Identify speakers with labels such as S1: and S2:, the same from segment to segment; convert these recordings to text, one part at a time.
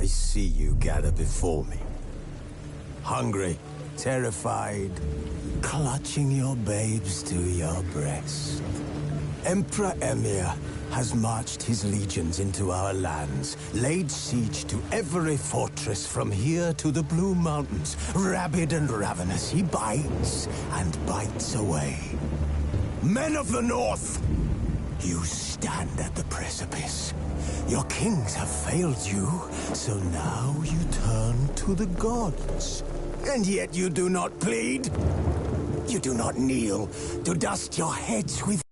S1: I see you gather before me. Hungry, terrified, clutching your babes to your breast. Emperor Emhyr has marched his legions into our lands, laid siege to every fortress from here to the Blue Mountains. Rabid and ravenous, he bites and bites away. Men of the North, you stand at the precipice. Your kings have failed you, so now you turn to the gods. And yet you do not plead. You do not kneel to dust your heads with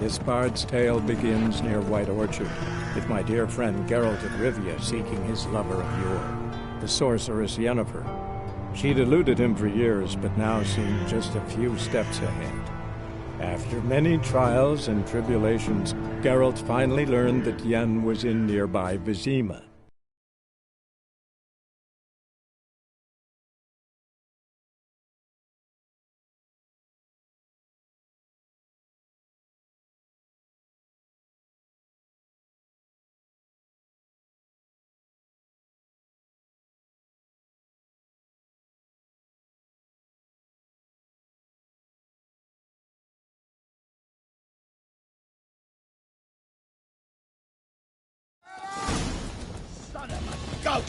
S2: This bard's tale begins near White Orchard, with my dear friend Geralt of Rivia seeking his lover of yore, the sorceress Yennefer. She'd eluded him for years, but now seemed just a few steps ahead. After many trials and tribulations, Geralt finally learned that Yen was in nearby Vizima.
S1: Go!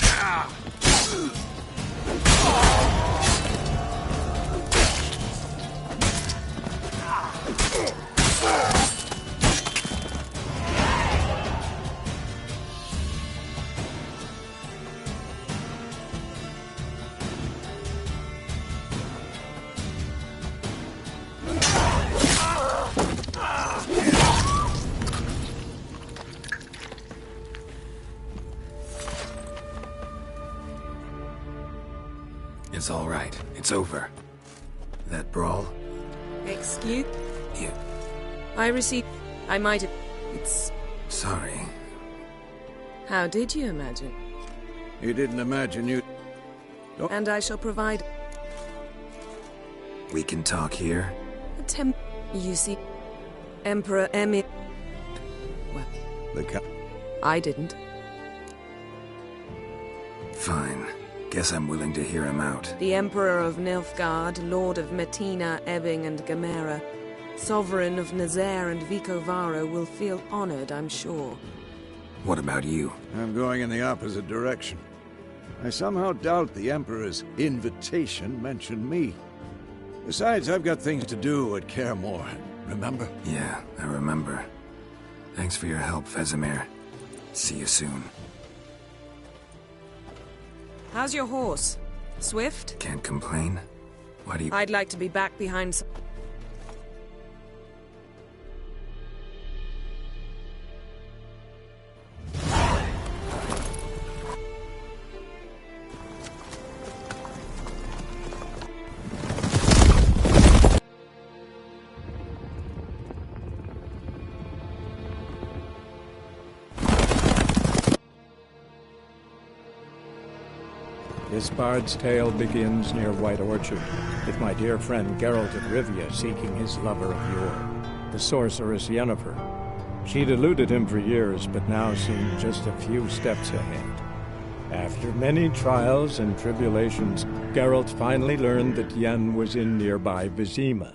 S3: It's all right. It's over. That brawl?
S4: Excuse?
S3: You...
S4: I received... I might have... It's...
S3: Sorry.
S4: How did you imagine?
S5: You didn't imagine you...
S4: And I shall provide...
S3: We can talk here?
S4: You see... Emperor Emir... Well... I didn't.
S3: Fine. Guess I'm willing to hear him out.
S4: The Emperor of Nilfgaard, Lord of Metina, Ebbing and Gamera, Sovereign of Nazaire and Vicovaro will feel honored, I'm sure.
S3: What about you?
S5: I'm going in the opposite direction. I somehow doubt the Emperor's invitation mentioned me. Besides, I've got things to do at Kaer Morhen, remember?
S3: Yeah, I remember. Thanks for your help, Vesemir. See you soon.
S4: How's your horse? Swift?
S3: Can't complain. Why do you...
S4: I'd like to be back behind some...
S2: This bard's tale begins near White Orchard, with my dear friend Geralt of Rivia seeking his lover of yore, the sorceress Yennefer. She'd eluded him for years, but now seemed just a few steps ahead. After many trials and tribulations, Geralt finally learned that Yen was in nearby Vizima.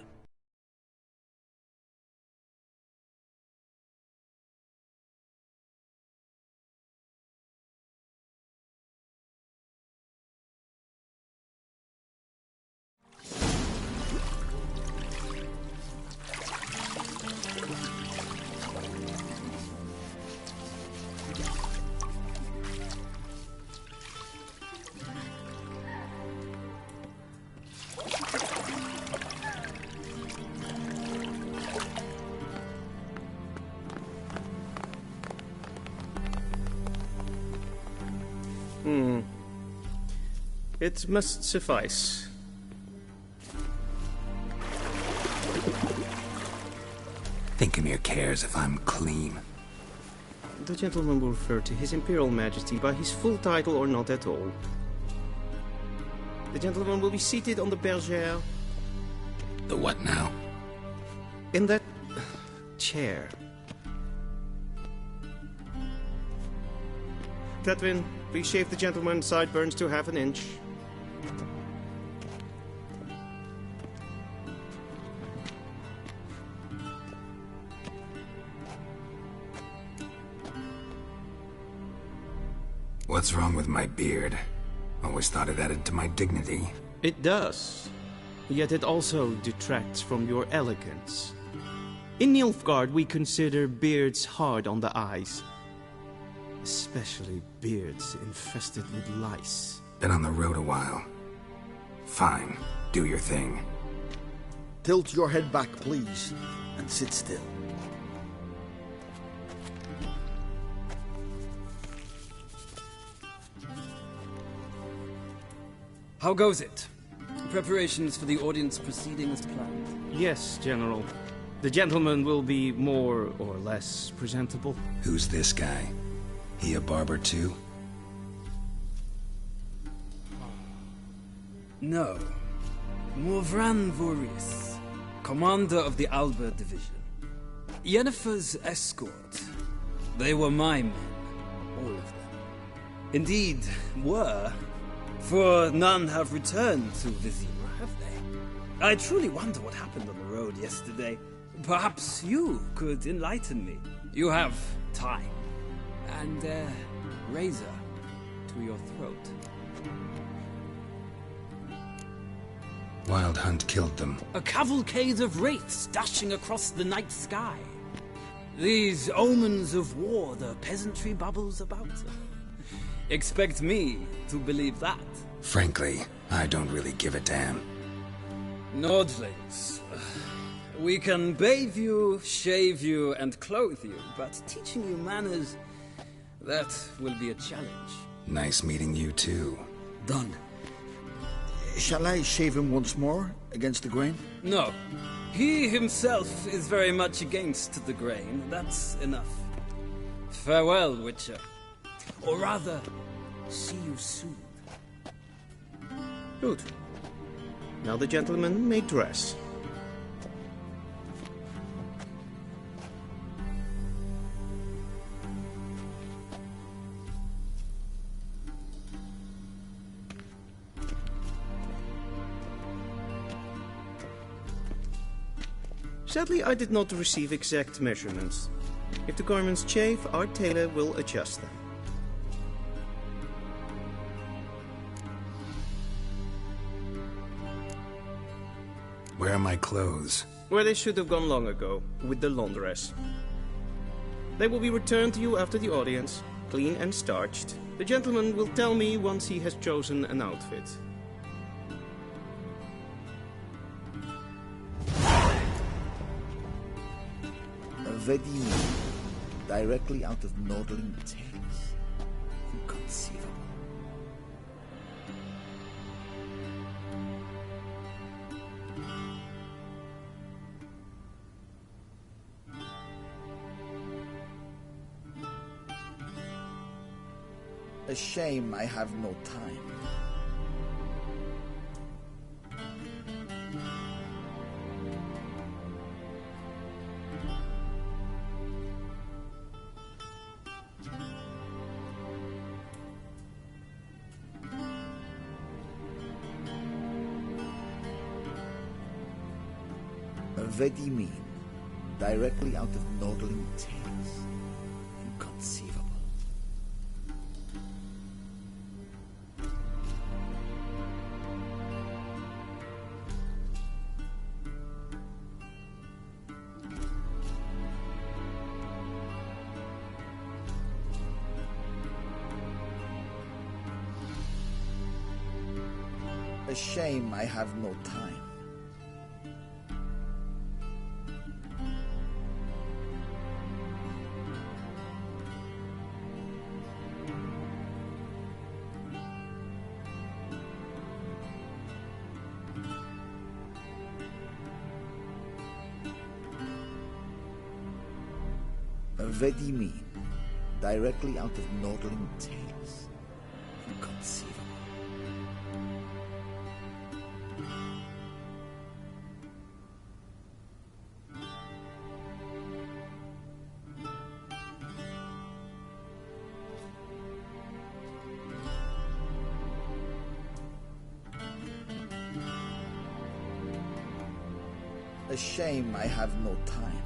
S6: It must suffice.
S3: Thinkamir cares if I'm clean.
S6: The gentleman will refer to His Imperial Majesty by his full title or not at all. The gentleman will be seated on the bergère.
S3: The what now?
S6: In that... chair. Cletwin, please shave the gentleman's sideburns to half an inch.
S3: What's wrong with my beard? Always thought it added to my dignity.
S6: It does. Yet it also detracts from your elegance. In Nilfgaard, we consider beards hard on the eyes. Especially beards infested with lice.
S3: Been on the road a while. Fine. Do your thing.
S7: Tilt your head back, please, and sit still. How goes it? Preparations for the audience proceeding as planned?
S6: Yes, General. The gentleman will be more or less presentable.
S3: Who's this guy? He a barber too?
S7: No. Morvran Vorius, commander of the Alba Division. Yennefer's escort. They were my men, all of them. Indeed, were. For none have returned to Vizima, have they? I truly wonder what happened on the road yesterday. Perhaps you could enlighten me. You have time. And a razor to your throat.
S3: Wild Hunt killed them.
S7: A cavalcade of wraiths dashing across the night sky. These omens of war the peasantry bubbles about. Expect me to believe that.
S3: Frankly, I don't really give a damn.
S7: Nordlings. We can bathe you, shave you, and clothe you, but teaching you manners, that will be a challenge.
S3: Nice meeting you too.
S8: Done. Shall I shave him once more, against the grain?
S7: No. He himself is very much against the grain. That's enough. Farewell, Witcher. Or rather, see you soon.
S6: Good. Now the gentleman may dress. Sadly, I did not receive exact measurements. If the garments chafe, our tailor will adjust them.
S3: Where are my clothes?
S6: Where they should have gone long ago, with the laundress. They will be returned to you after the audience, clean and starched. The gentleman will tell me once he has chosen an outfit.
S8: Vedi, directly out of Nordling Tales. Inconceivable. A shame I have no time. Vedi, directly out of Nordling Tales. Inconceivable. A shame I have no time. Vedi, directly out of Nordling Tales. Inconceivable. A shame I have no time.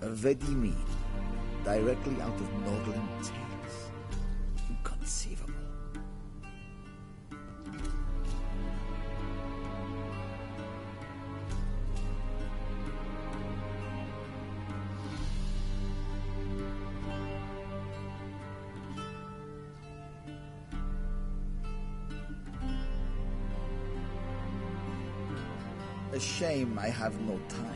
S8: Vedi, directly out of Nordling Tales. Inconceivable. A shame I have no time.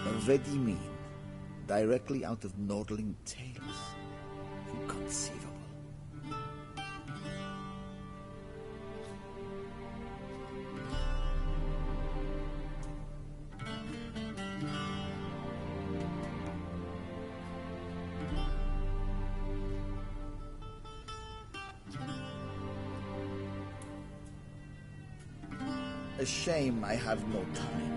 S8: A ready mean, directly out of Nordling tales. Inconceivable. A shame I have no time.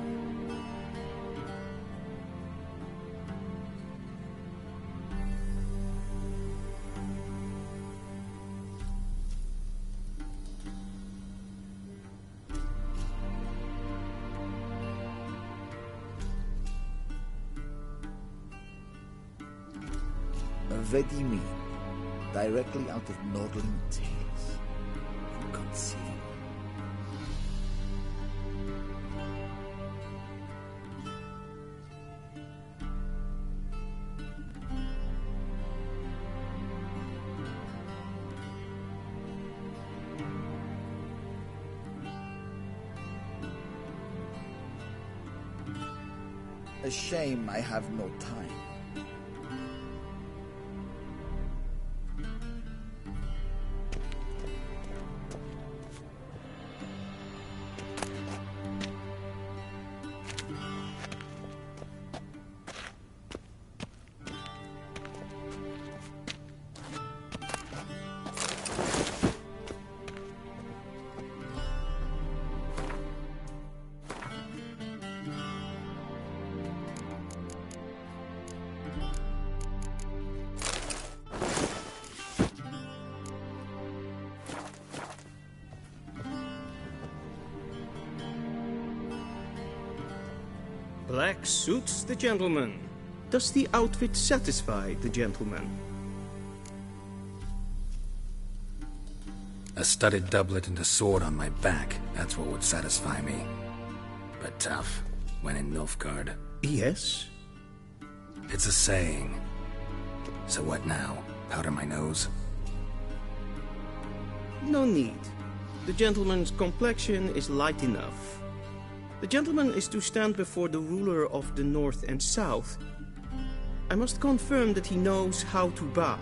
S8: A ready mean, directly out of Nordling tales. Inconceivable. A shame I have no time.
S6: Black suits the gentleman. Does the outfit satisfy the gentleman?
S3: A studded doublet and a sword on my back, that's what would satisfy me. But tough, when in Nilfgaard.
S6: Yes.
S3: It's a saying. So what now? Powder my nose?
S6: No need. The gentleman's complexion is light enough. The gentleman is to stand before the ruler of the North and South. I must confirm that he knows how to bow.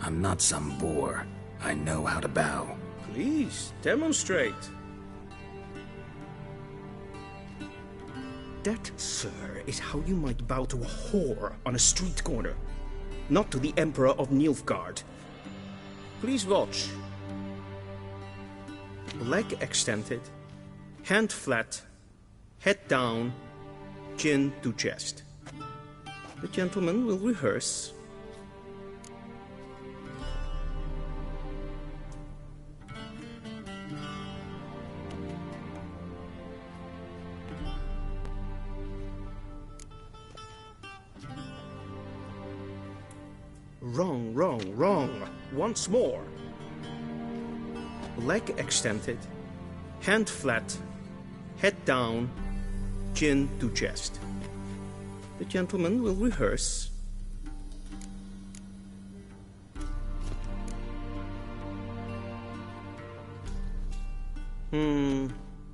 S3: I'm not some boor. I know how to bow.
S6: Please, demonstrate. That, sir, is how you might bow to a whore on a street corner, not to the Emperor of Nilfgaard. Please watch. Leg extended, hand flat, head down, chin to chest. The gentleman will rehearse. Wrong, wrong, wrong. Once more. Leg extended, hand flat, head down, chin to chest. The gentleman will rehearse.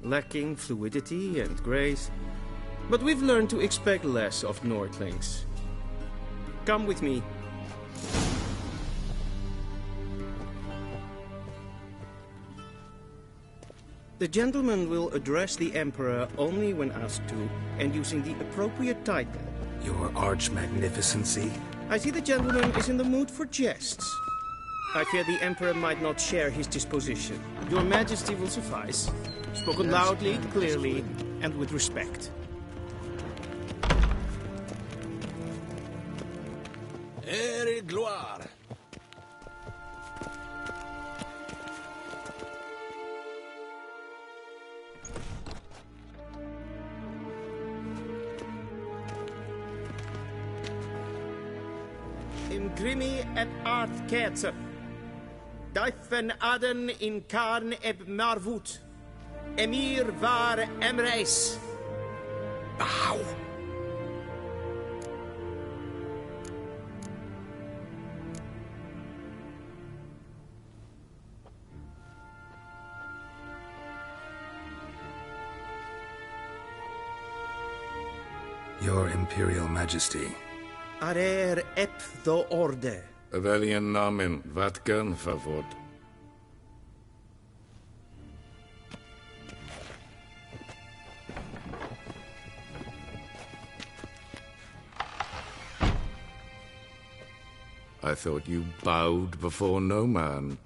S6: Lacking fluidity and grace. But we've learned to expect less of Nordlings. Come with me. The gentleman will address the Emperor only when asked to, and using the appropriate title.
S3: Your Arch-Magnificency?
S6: I see the gentleman is in the mood for jests. I fear the Emperor might not share his disposition. Your Majesty will suffice. Spoken loudly, clearly, and with respect.
S1: Ere gloire.
S6: in grimi et art ketzer. Daifen aden in karn eb marvut. Emir var emreis.
S3: Bow! Your Imperial Majesty.
S6: Arer ep the orde.
S9: Evelian namen, wat gern favor. I thought you bowed before no man.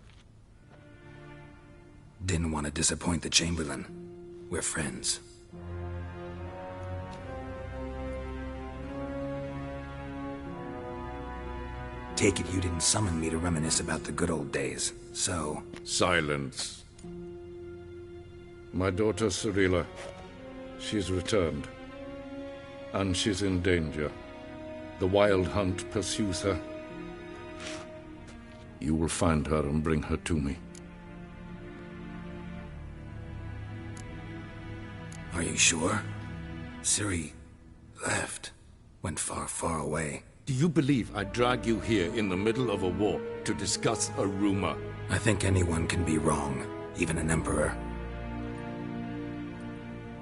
S3: Didn't want to disappoint the Chamberlain. We're friends. Take it you didn't summon me to reminisce about the good old days, so...
S9: Silence. My daughter Cirilla, she's returned. And she's in danger. The Wild Hunt pursues her. You will find her and bring her to me.
S3: Are you sure? Ciri left. Went far, far away.
S9: Do you believe I drag you here in the middle of a war to discuss a rumor?
S3: I think anyone can be wrong, even an emperor.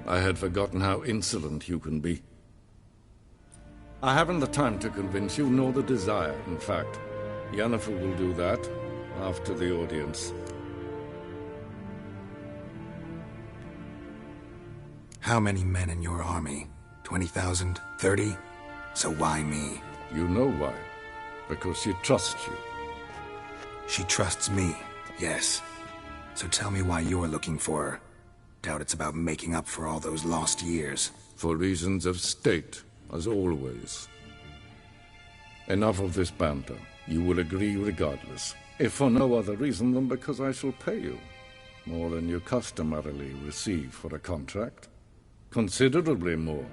S9: I had forgotten how insolent you can be. I haven't the time to convince you, nor the desire, in fact. Yennefer will do that after the audience.
S3: How many men in your army? 20,000? 30? So why me?
S9: You know why. Because she trusts you.
S3: She trusts me, yes. So tell me why you're looking for her. Doubt it's about making up for all those lost years.
S9: For reasons of state, as always. Enough of this banter. You will agree regardless. If for no other reason than because I shall pay you. More than you customarily receive for a contract. Considerably more.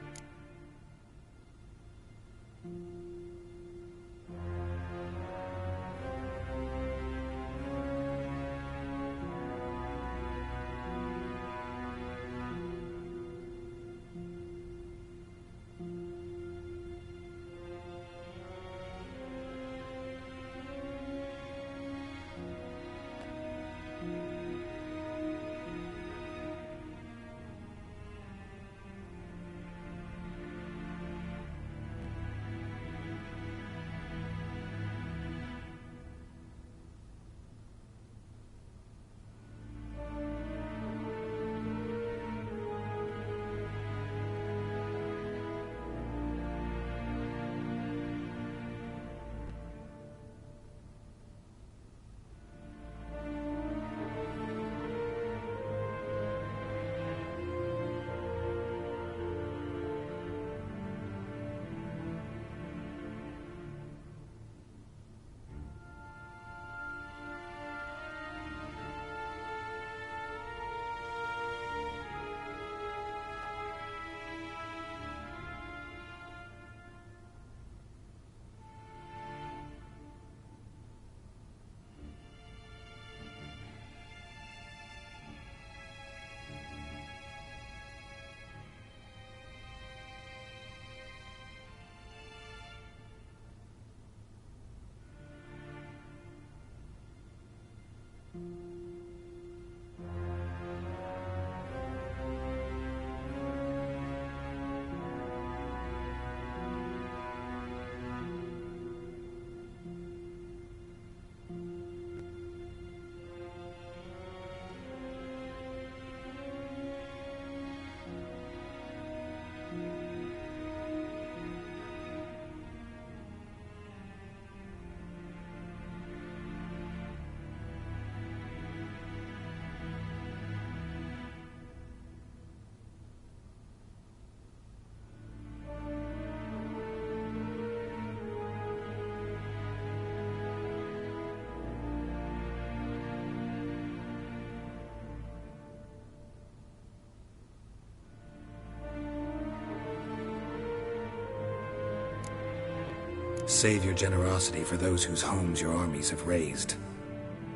S3: Save your generosity for those whose homes your armies have razed.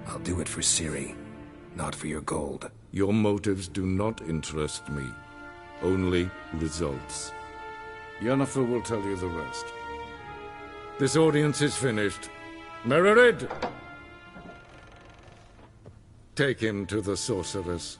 S3: I'll do it for Ciri, not for your gold.
S9: Your motives do not interest me. Only results. Yennefer will tell you the rest. This audience is finished. Mererid! Take him to the sorceress.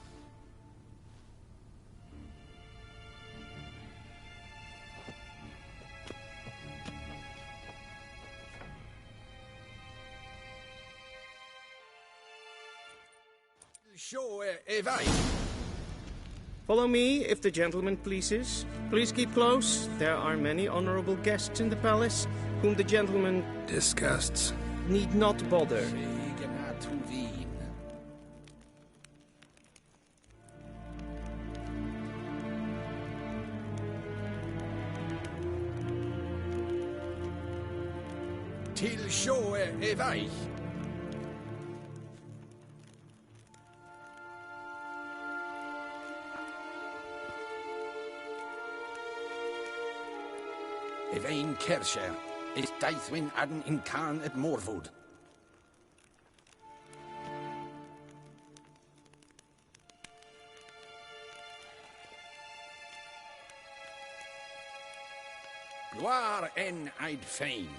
S6: Follow me, if the gentleman pleases. Please keep close. There are many honorable guests in the palace, whom the gentleman
S3: Disgusts.
S6: need not bother.
S5: Til sjåe er vei.
S10: Evain Kershire is Daithwin Adden in Khan at Morwood. Gloire en Eid Fain.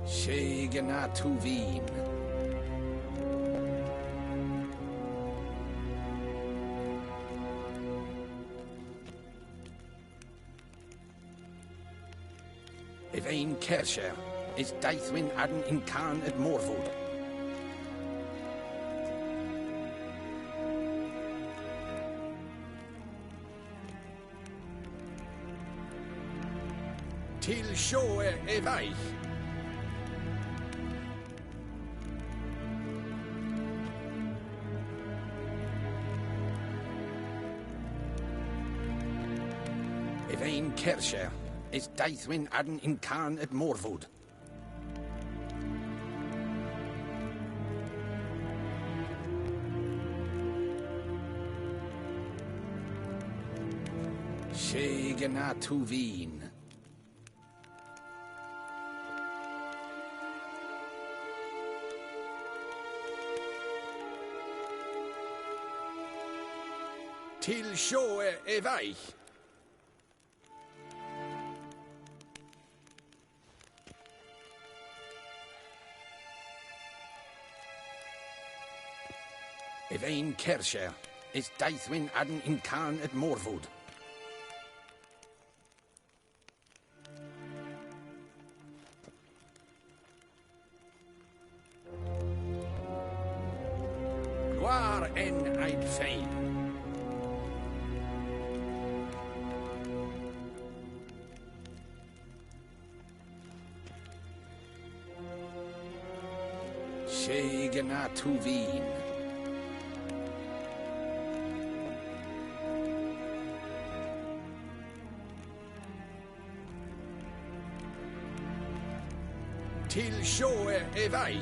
S10: Shegana Tuvin. Evain Kershire is Daithwin Adden in Khan at Morwood. Til sjåe er vei. Evain Kershire is Daithwin Adden in Khan at Morwood. Shegana Tuvin. Til sjåe er vei. Evain Kershire is Daithwin Adden in Khan at Morwood. Gloire en Eid Fain. Shegana Tuvin. Til sjåe er vei.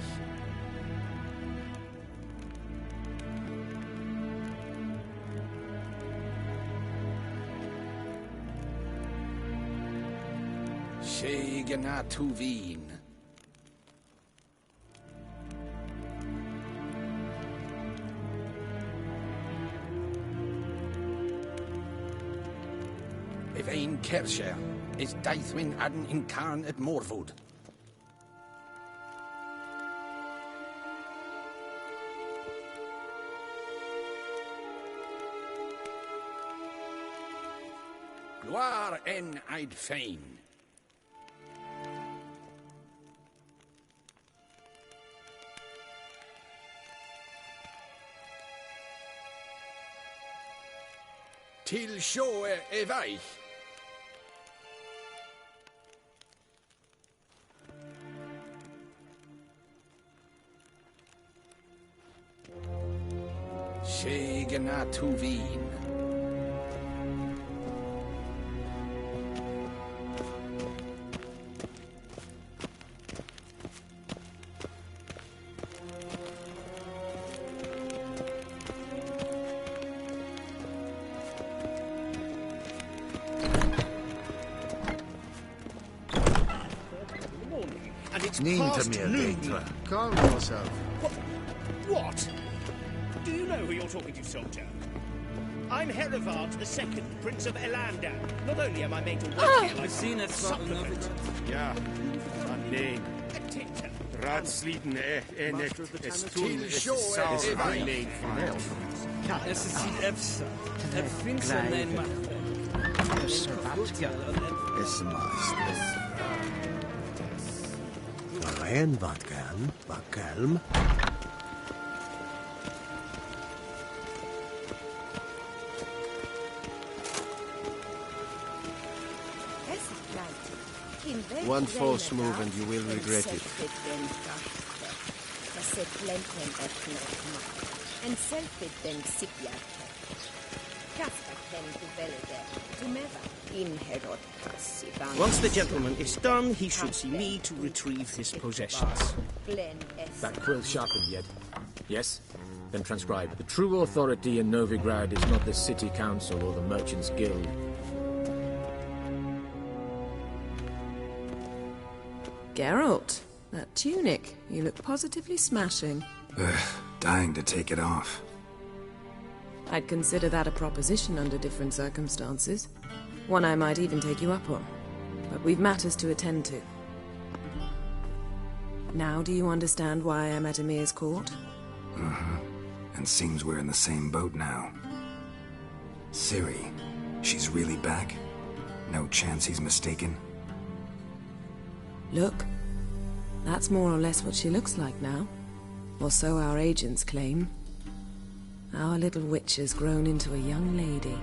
S10: Shegana Tuvin. Evain Kershire is Daithwin Adden in Khan at Morwood. Gloire en Eid Fain. Til sjåe er vei. Shegana Tuvin.
S11: Sneem to me, Daitra. Calm yourself.
S12: What? Do you know who you're talking to, soldier? I'm Herivard II, Prince of Elandan. Not only am I made to work here like a supplement.
S13: Ja, alleen. Raadsleden echt es tun es sauer alleen van.
S7: Es ist die Efsa. Finster nein
S1: Ryan Vatkan, Vakelm.
S11: One false move and you will regret it.
S6: Once the gentleman is done, he should see me to retrieve his possessions.
S14: That quill sharpened yet? Yes? Then transcribe. The true authority in Novigrad is not the city council or the merchants' guild.
S4: Geralt, that tunic. You look positively smashing.
S3: Dying to take it off.
S4: I'd consider that a proposition under different circumstances. One I might even take you up on. But we've matters to attend to. Now do you understand why I'm at Emir's court?
S3: Mm-hmm. And seems we're in the same boat now. Ciri, she's really back? No chance he's mistaken?
S4: Look, that's more or less what she looks like now. Or so our agents claim. Our little witch has grown into a young lady.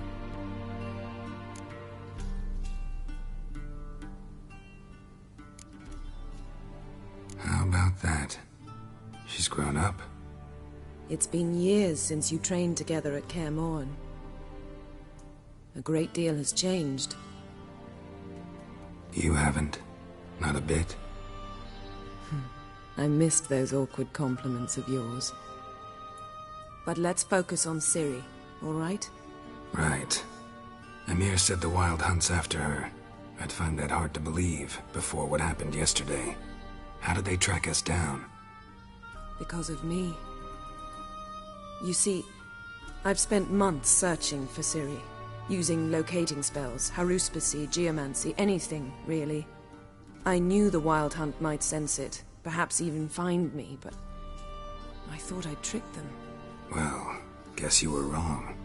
S3: How about that? She's grown up?
S4: It's been years since you trained together at Kaer Morhen. A great deal has changed.
S3: You haven't. Not a bit.
S4: I missed those awkward compliments of yours. But let's focus on Ciri, all right?
S3: Right. Emir said the Wild Hunt's after her. I'd find that hard to believe before what happened yesterday. How did they track us down?
S4: Because of me. You see, I've spent months searching for Ciri, using locating spells, haruspicy, geomancy, anything, really. I knew the Wild Hunt might sense it, perhaps even find me, but I thought I'd tricked them.
S3: Well, guess you were wrong.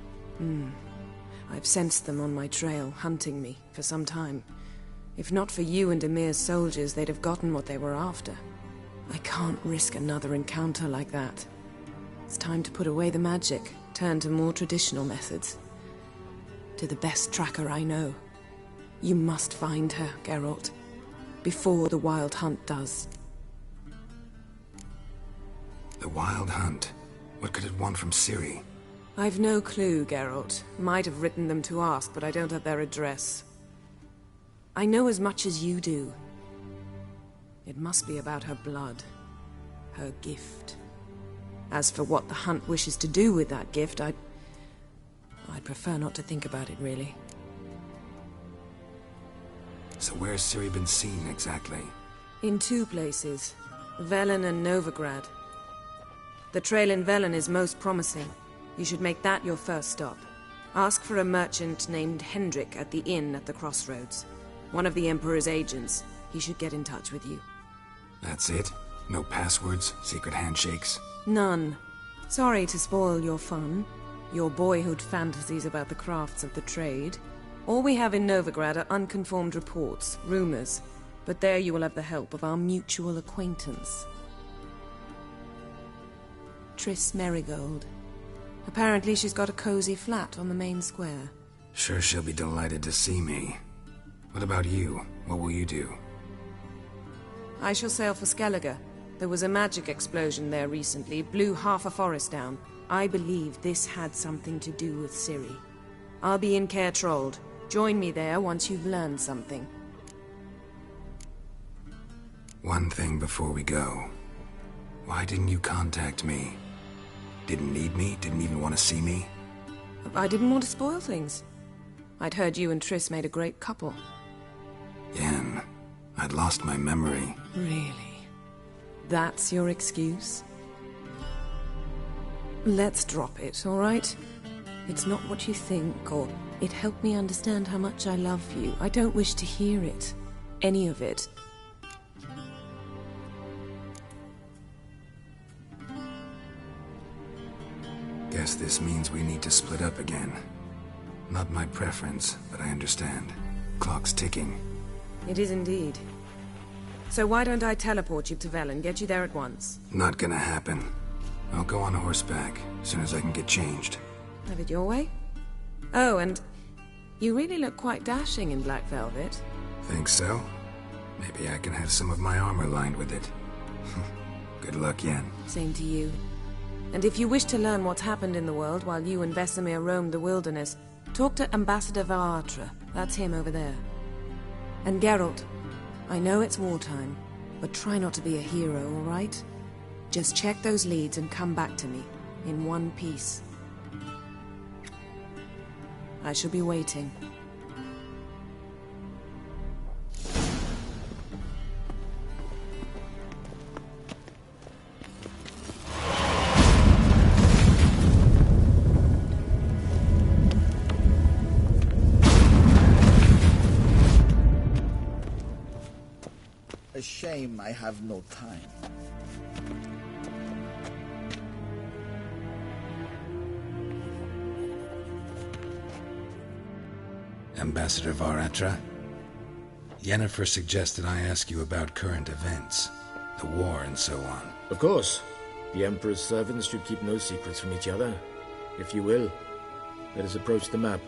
S4: I've sensed them on my trail, hunting me, for some time. If not for you and Emir's soldiers, they'd have gotten what they were after. I can't risk another encounter like that. It's time to put away the magic, turn to more traditional methods. To the best tracker I know. You must find her, Geralt. Before the Wild Hunt does.
S3: The Wild Hunt? What could it want from Ciri?
S4: I've no clue, Geralt. Might have written them to ask, but I don't have their address. I know as much as you do. It must be about her blood. Her gift. As for what the Hunt wishes to do with that gift, I'd prefer not to think about it, really.
S3: So where's Ciri been seen, exactly?
S4: In two places. Velen and Novigrad. The trail in Velen is most promising. You should make that your first stop. Ask for a merchant named Hendrik at the inn at the crossroads. One of the Emperor's agents. He should get in touch with you.
S3: That's it? No passwords? Secret handshakes?
S4: None. Sorry to spoil your fun. Your boyhood fantasies about the crafts of the trade. All we have in Novigrad are unconfirmed reports, rumors. But there you will have the help of our mutual acquaintance. Triss Merigold. Apparently she's got a cozy flat on the main square.
S3: Sure she'll be delighted to see me. What about you? What will you do?
S4: I shall sail for Skellige. There was a magic explosion there recently, blew half a forest down. I believe this had something to do with Ciri. I'll be in Caer Trolde. Join me there once you've learned something.
S3: One thing before we go. Why didn't you contact me? Didn't need me? Didn't even want to see me?
S4: I didn't want to spoil things. I'd heard you and Triss made a great couple.
S3: Yen, I'd lost my memory.
S4: Really? That's your excuse? Let's drop it, all right? It's not what you think, or it helped me understand how much I love you. I don't wish to hear it. Any of it.
S3: Guess this means we need to split up again. Not my preference, but I understand. Clock's ticking.
S4: It is indeed. So why don't I teleport you to Velen, get you there at once?
S3: Not gonna happen. I'll go on horseback, as soon as I can get changed.
S4: Have it your way? Oh, and you really look quite dashing in black velvet.
S3: Think so? Maybe I can have some of my armor lined with it. Good luck, Yen.
S4: Same to you. And if you wish to learn what's happened in the world while you and Vesemir roamed the wilderness, talk to Ambassador Varatra. That's him over there. And Geralt, I know it's wartime, but try not to be a hero, all right? Just check those leads and come back to me, in one piece. I shall be waiting.
S8: A shame I have no time.
S3: Ambassador Varatra? Yennefer suggested I ask you about current events, the war and so on.
S14: Of course. The Emperor's servants should keep no secrets from each other. If you will, let us approach the map.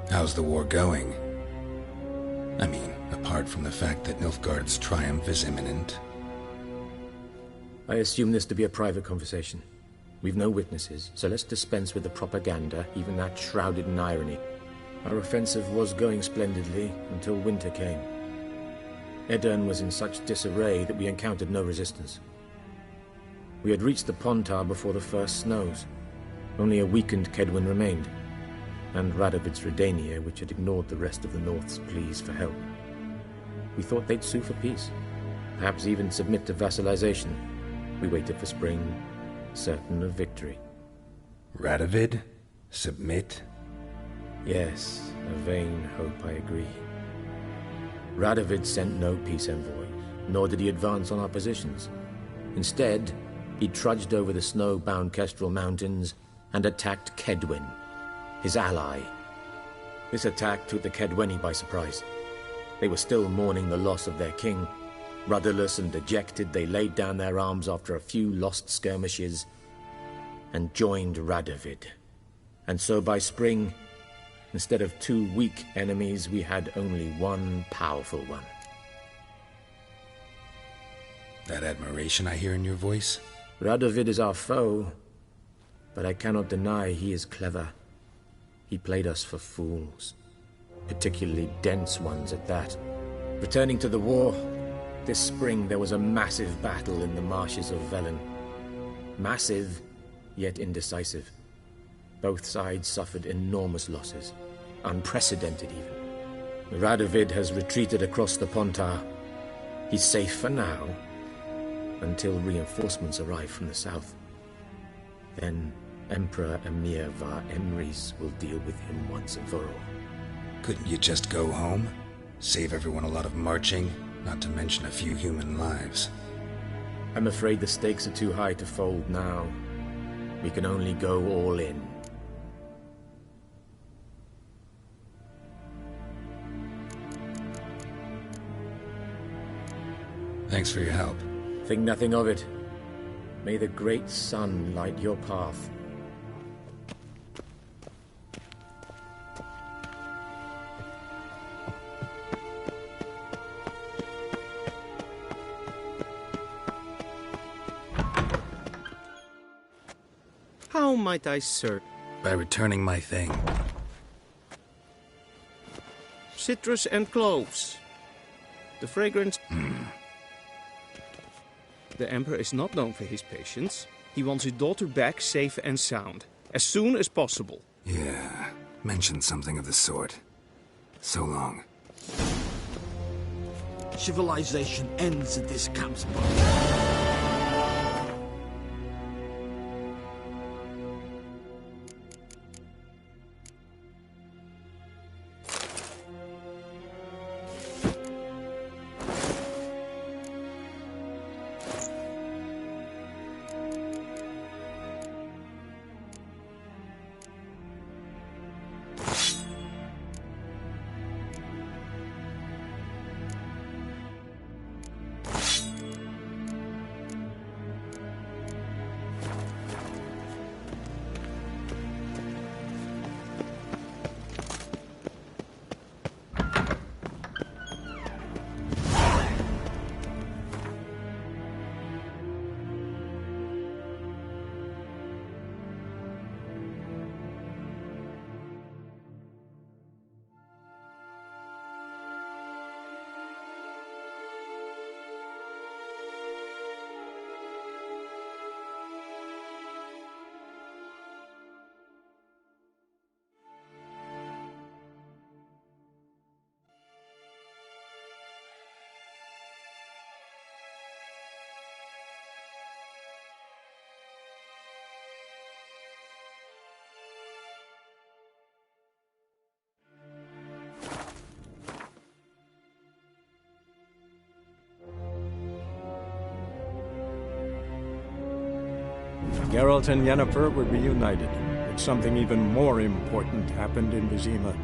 S3: How's the war going? I mean, apart from the fact that Nilfgaard's triumph is imminent.
S14: I assume this to be a private conversation. We've no witnesses, so let's dispense with the propaganda, even that shrouded in irony. Our offensive was going splendidly until winter came. Edirn was in such disarray that we encountered no resistance. We had reached the Pontar before the first snows. Only a weakened Kedwin remained, and Radovid's Redania, which had ignored the rest of the North's pleas for help. We thought they'd sue for peace, perhaps even submit to vassalization. We waited for spring, certain of victory.
S3: Radovid? Submit?
S14: Yes, a vain hope, I agree. Radovid sent no peace envoys, nor did he advance on our positions. Instead, he trudged over the snow-bound Kestrel Mountains and attacked Kedwin, his ally. This attack took the Kedweni by surprise. They were still mourning the loss of their king. Rudderless and dejected, they laid down their arms after a few lost skirmishes and joined Radovid. And so by spring, instead of two weak enemies, we had only one powerful one.
S3: That admiration I hear in your voice?
S14: Radovid is our foe, but I cannot deny he is clever. He played us for fools, particularly dense ones at that. Returning to the war, this spring there was a massive battle in the marshes of Velen. Massive, yet indecisive. Both sides suffered enormous losses, unprecedented even. Radovid has retreated across the Pontar. He's safe for now, until reinforcements arrive from the south. Then Emperor Emir var Emrys will deal with him once and for all.
S3: Couldn't you just go home? Save everyone a lot of marching, not to mention a few human lives.
S14: I'm afraid the stakes are too high to fold now. We can only go all in.
S3: Thanks for your help.
S14: Think nothing of it. May the great sun light your path.
S6: How How might I serve?
S3: By returning my thing.
S6: Citrus and cloves. The fragrance... The Emperor is not known for his patience. He wants his daughter back safe and sound, as soon as possible.
S3: Yeah, mentioned something of the sort. So long.
S8: Civilization ends at this campspot.
S2: Geralt and Yennefer were reunited, but something even more important happened in Vizima.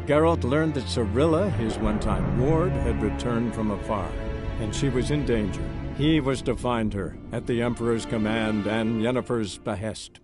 S2: Geralt learned that Cirilla, his one-time ward, had returned from afar, and she was in danger. He was to find her, at the Emperor's command and Yennefer's behest.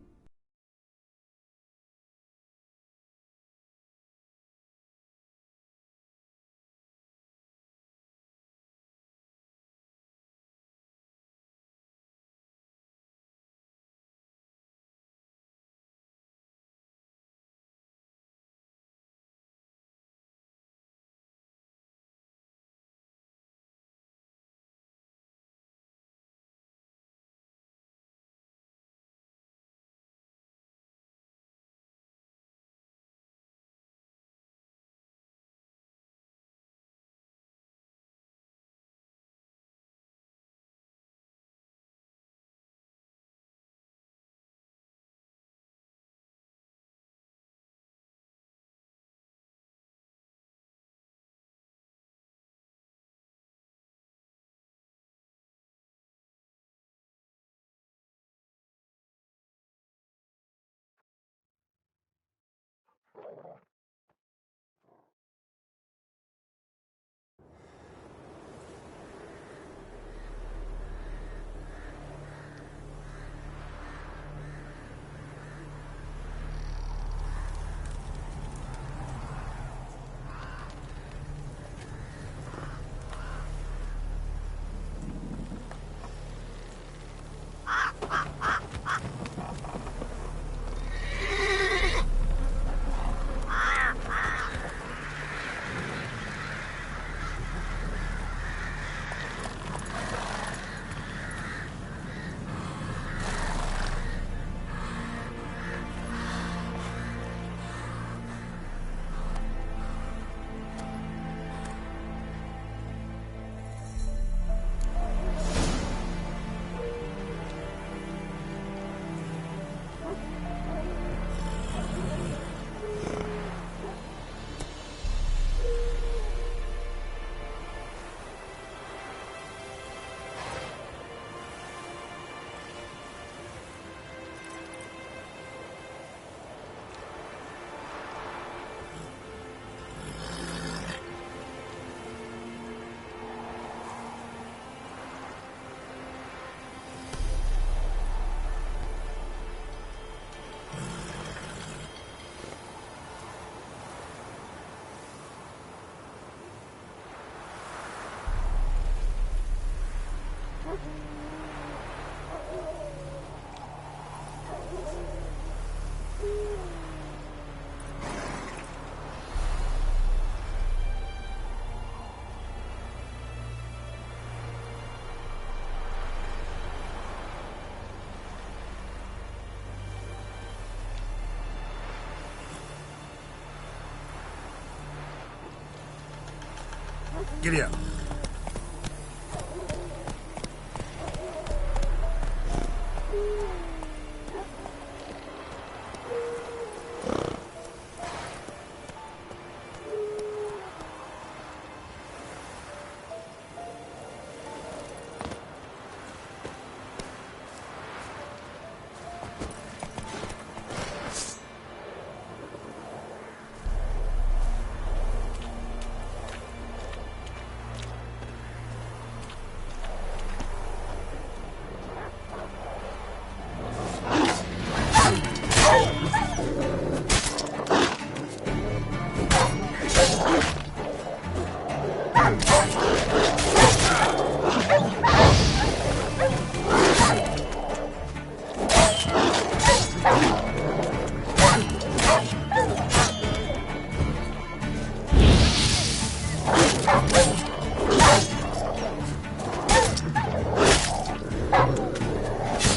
S3: Giddy up.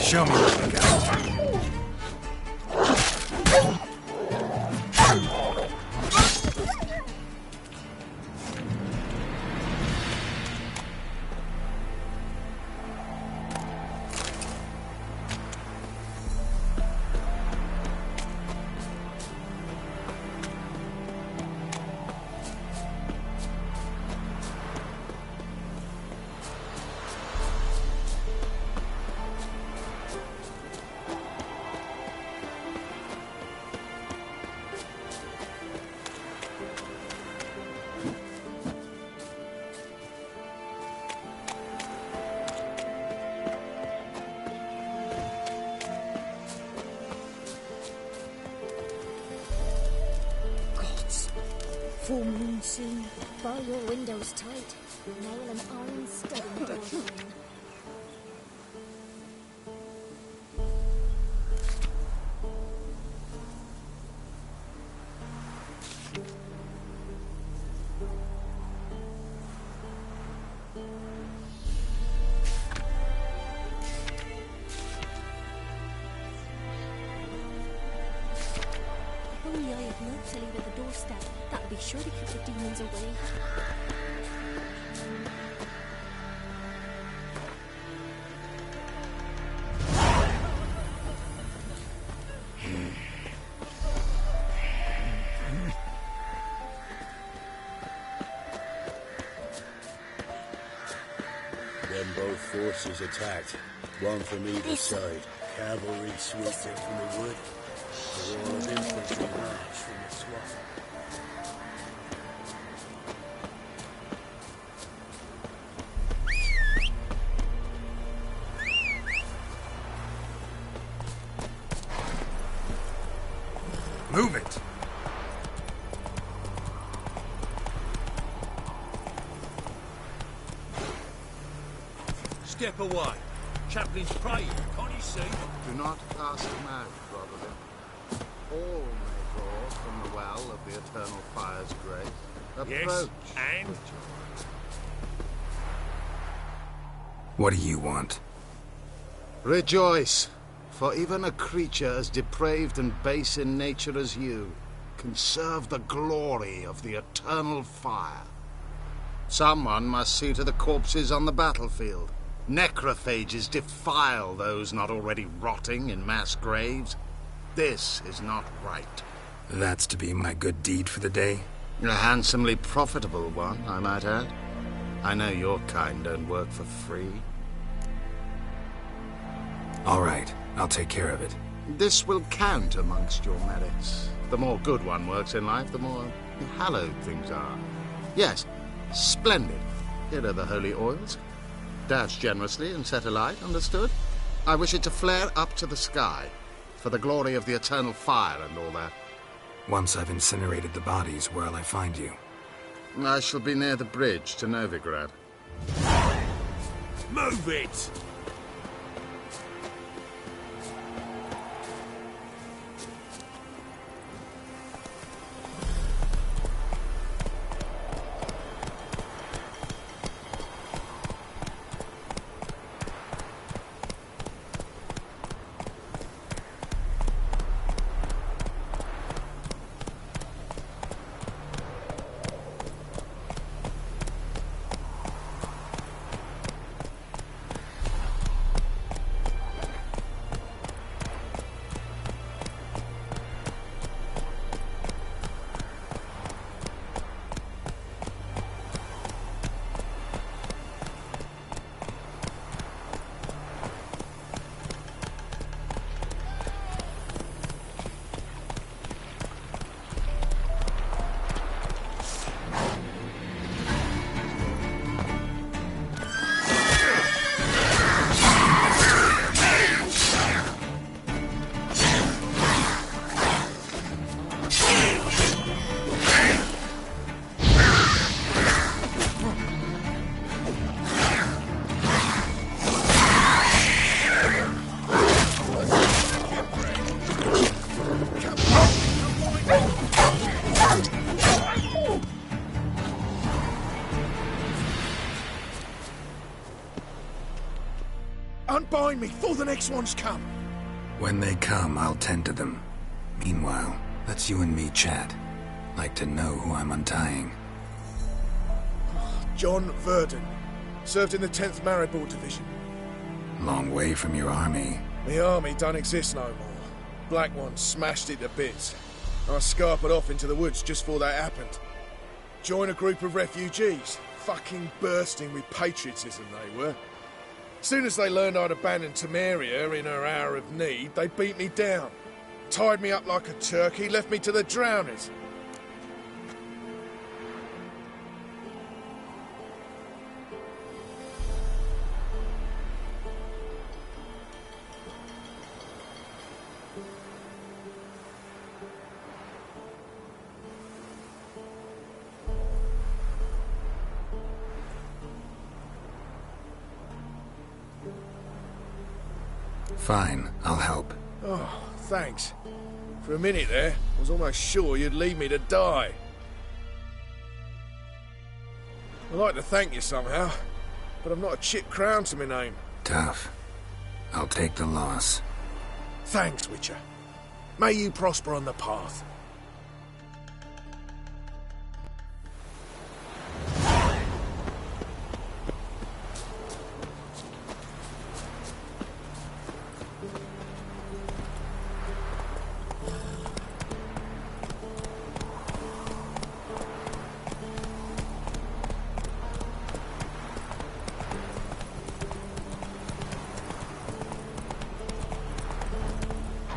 S3: Show me what you got.
S15: Full moon soon. Bar your windows tight. Nail an iron stud in the door frame. If only I had milk to leave at the doorstep. That would be sure to keep the demons away.
S16: Then both forces attacked. One from either side. Cavalry swooped in from the wood. A wall of infantry marched from the swamp.
S3: Move it!
S16: Step away. Chaplain's praying, can't you see?
S11: Do not cast him out, brother. All may draw from the well of the eternal fire's grace. Approach.
S16: Yes, and?
S3: What do you want?
S11: Rejoice, for even a creature as depraved and base in nature as you can serve the glory of the eternal fire. Someone must see to the corpses on the battlefield. Necrophages defile those not already rotting in mass graves. This is not right.
S3: That's to be my good deed for the day?
S11: A handsomely profitable one, I might add. I know your kind don't work for free.
S3: All right, I'll take care of it.
S11: This will count amongst your merits. The more good one works in life, the more hallowed things are. Yes, splendid. Here are the holy oils. Dash generously and set alight, understood? I wish it to flare up to the sky, for the glory of the eternal fire and all that.
S3: Once I've incinerated the bodies, where'll I find you?
S11: I shall be near the bridge to Novigrad.
S16: Move it!
S17: and bind me before the next ones come.
S3: When they come, I'll tend to them. Meanwhile, let's you and me chat. Like to know who I'm untying.
S17: John Verdon. Served in the 10th Maribor Division.
S3: Long way from your army.
S17: The army don't exist no more. Black Ones smashed it to bits. I scarpered off into the woods just before that happened. Joined a group of refugees. Fucking bursting with patriotism they were. Soon as they learned I'd abandoned Temeria in her hour of need, they beat me down. Tied me up like a turkey, left me to the drowners.
S3: Fine, I'll help.
S17: Oh, thanks. For a minute there, I was almost sure you'd leave me to die. I'd like to thank you somehow, but I've not a chip crown to my name.
S3: Tough. I'll take the loss.
S17: Thanks, Witcher. May you prosper on the path.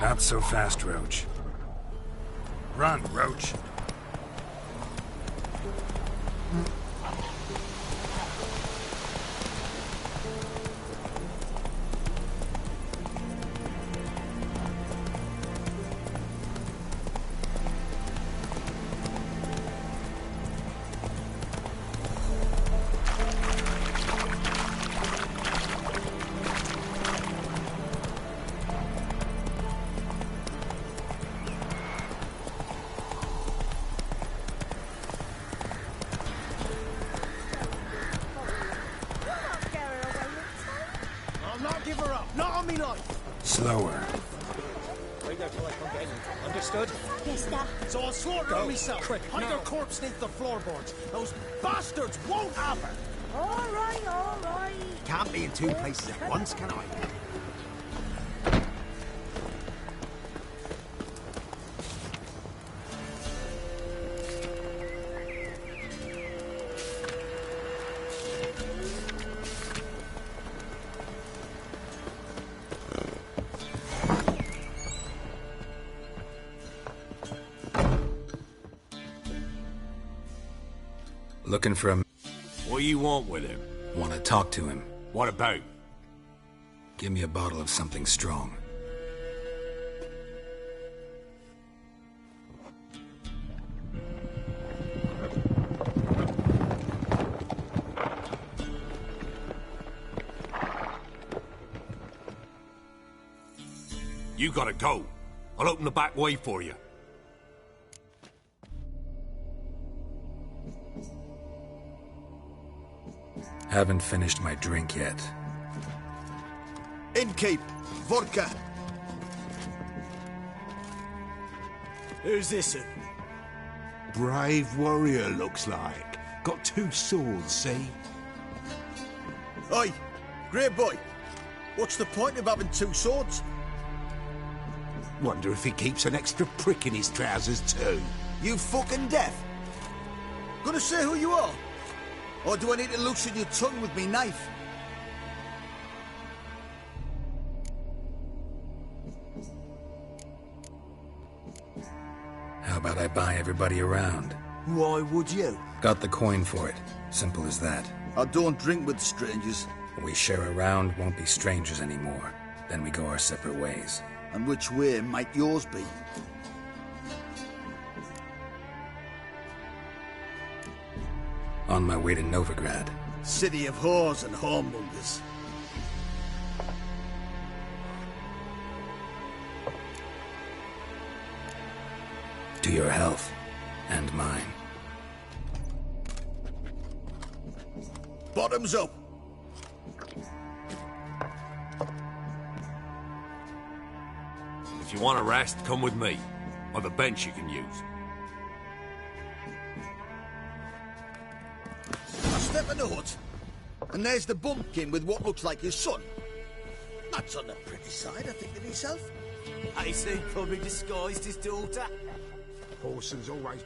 S3: Not so fast, Roach.
S13: Run, Roach.
S3: Slower.
S12: Wait there till I come in. Understood?
S15: Yes, sir.
S12: So I'll slaughter them myself. Hide their corpse beneath the floorboards. Those bastards won't have her.
S15: All right, all right.
S10: Can't be in two places at once, can I?
S3: Looking for him.
S1: What do you want with him?
S3: Want to talk to him.
S1: What about?
S3: Give me a bottle of something strong.
S1: You gotta go. I'll open the back way for you.
S3: Haven't finished my drink yet.
S10: Innkeep, vodka.
S1: Who's this?
S18: Brave warrior, looks like. Got two swords, see?
S10: Oi, great boy. What's the point of having two swords?
S18: Wonder if he keeps an extra prick in his trousers too.
S10: You fucking deaf? Gonna say who you are? Or do I need to loosen your tongue with me knife?
S3: How about I buy everybody around?
S10: Why would you?
S3: Got the coin for it. Simple as that.
S10: I don't drink with strangers.
S3: We share a round, won't be strangers anymore. Then we go our separate ways.
S10: And which way might yours be?
S3: On my way to Novigrad.
S10: City of whores and whoremongers.
S3: To your health. And mine.
S10: Bottoms up!
S19: If you want a rest, come with me. I've a bench you can use.
S10: I step in the hut, and there's the bumpkin with what looks like his son. That's on the pretty side, I think, to myself.
S1: I say he probably disguised his daughter.
S18: Horson's always...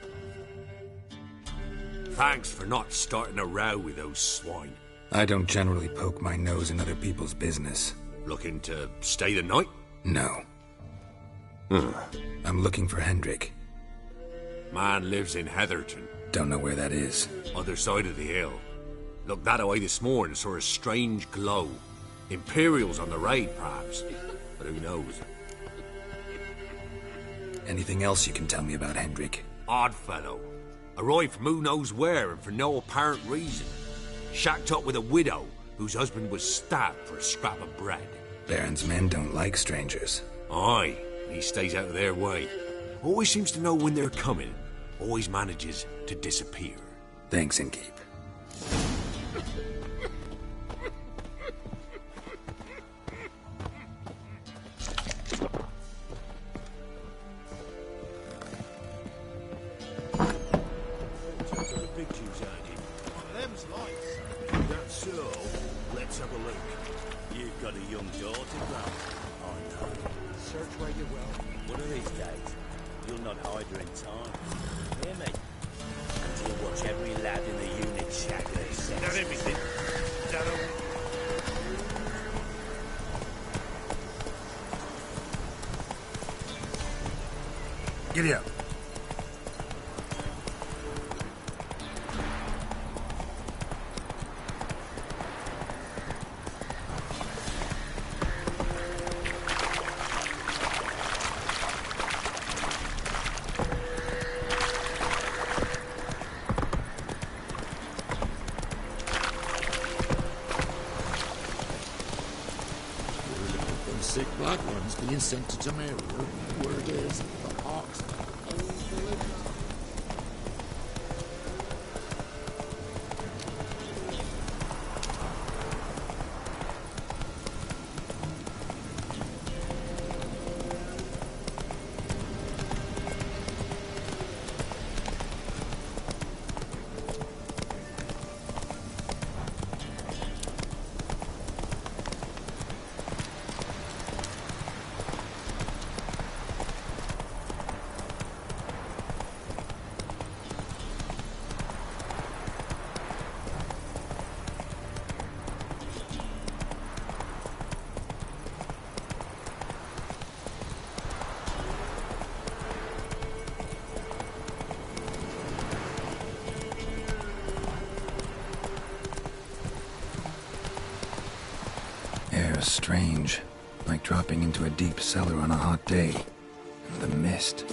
S19: Thanks for not starting a row with those swine.
S3: I don't generally poke my nose in other people's business.
S19: Looking to stay the night?
S3: No. I'm looking for Hendrik.
S19: Man lives in Heatherton.
S3: Don't know where that is.
S19: Other side of the hill. Looked that away this morning, saw a strange glow. Imperials on the raid, perhaps. But who knows?
S3: Anything else you can tell me about Hendrik?
S19: Odd fellow. Arrived from who knows where and for no apparent reason. Shacked up with a widow whose husband was stabbed for a scrap of bread.
S3: Baron's men don't like strangers.
S19: Aye, he stays out of their way. Always seems to know when they're coming. Always manages to disappear.
S3: Thanks, Inkeep.
S16: Let's have a look. You've got a young daughter, Grant. I know. Search where you will. One of these days, you'll not hide her in time. Hear me? And you'll watch every lad in the unit shack their sex.
S12: Not everything. Not all.
S13: Giddy up.
S18: Sick black ones being sent to Temeria. Word is, the Hawks own the living.
S3: Air's strange, like dropping into a deep cellar on a hot day. And the mist.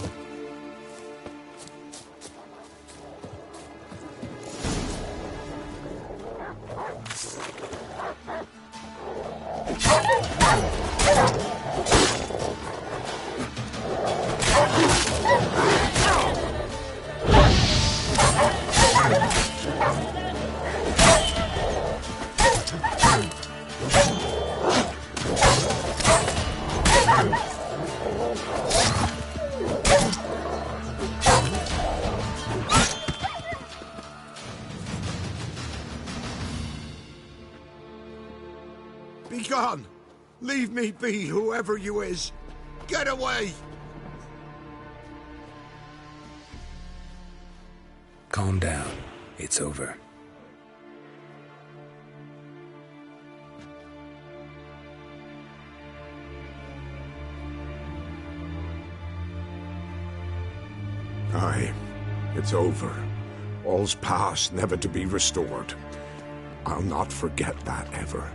S18: Be gone! Leave me be, whoever you is! Get away!
S3: Calm down. It's over.
S18: Aye, it's over. All's past, never to be restored. I'll not forget that ever.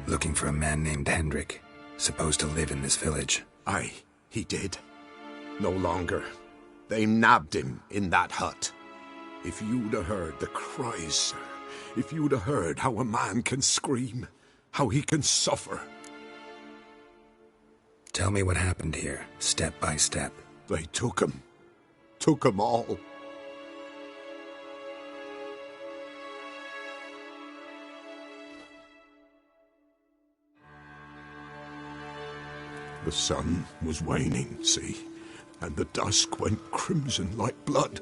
S3: Looking for a man named Hendrik, supposed to live in this village.
S18: Aye, he did. No longer. They nabbed him in that hut. If you'd have heard the cries, sir, if you'd have heard how a man can scream, how he can suffer.
S3: Tell me what happened here, step by step.
S18: They took him. Took him all. The sun was waning, see? And the dusk went crimson like blood.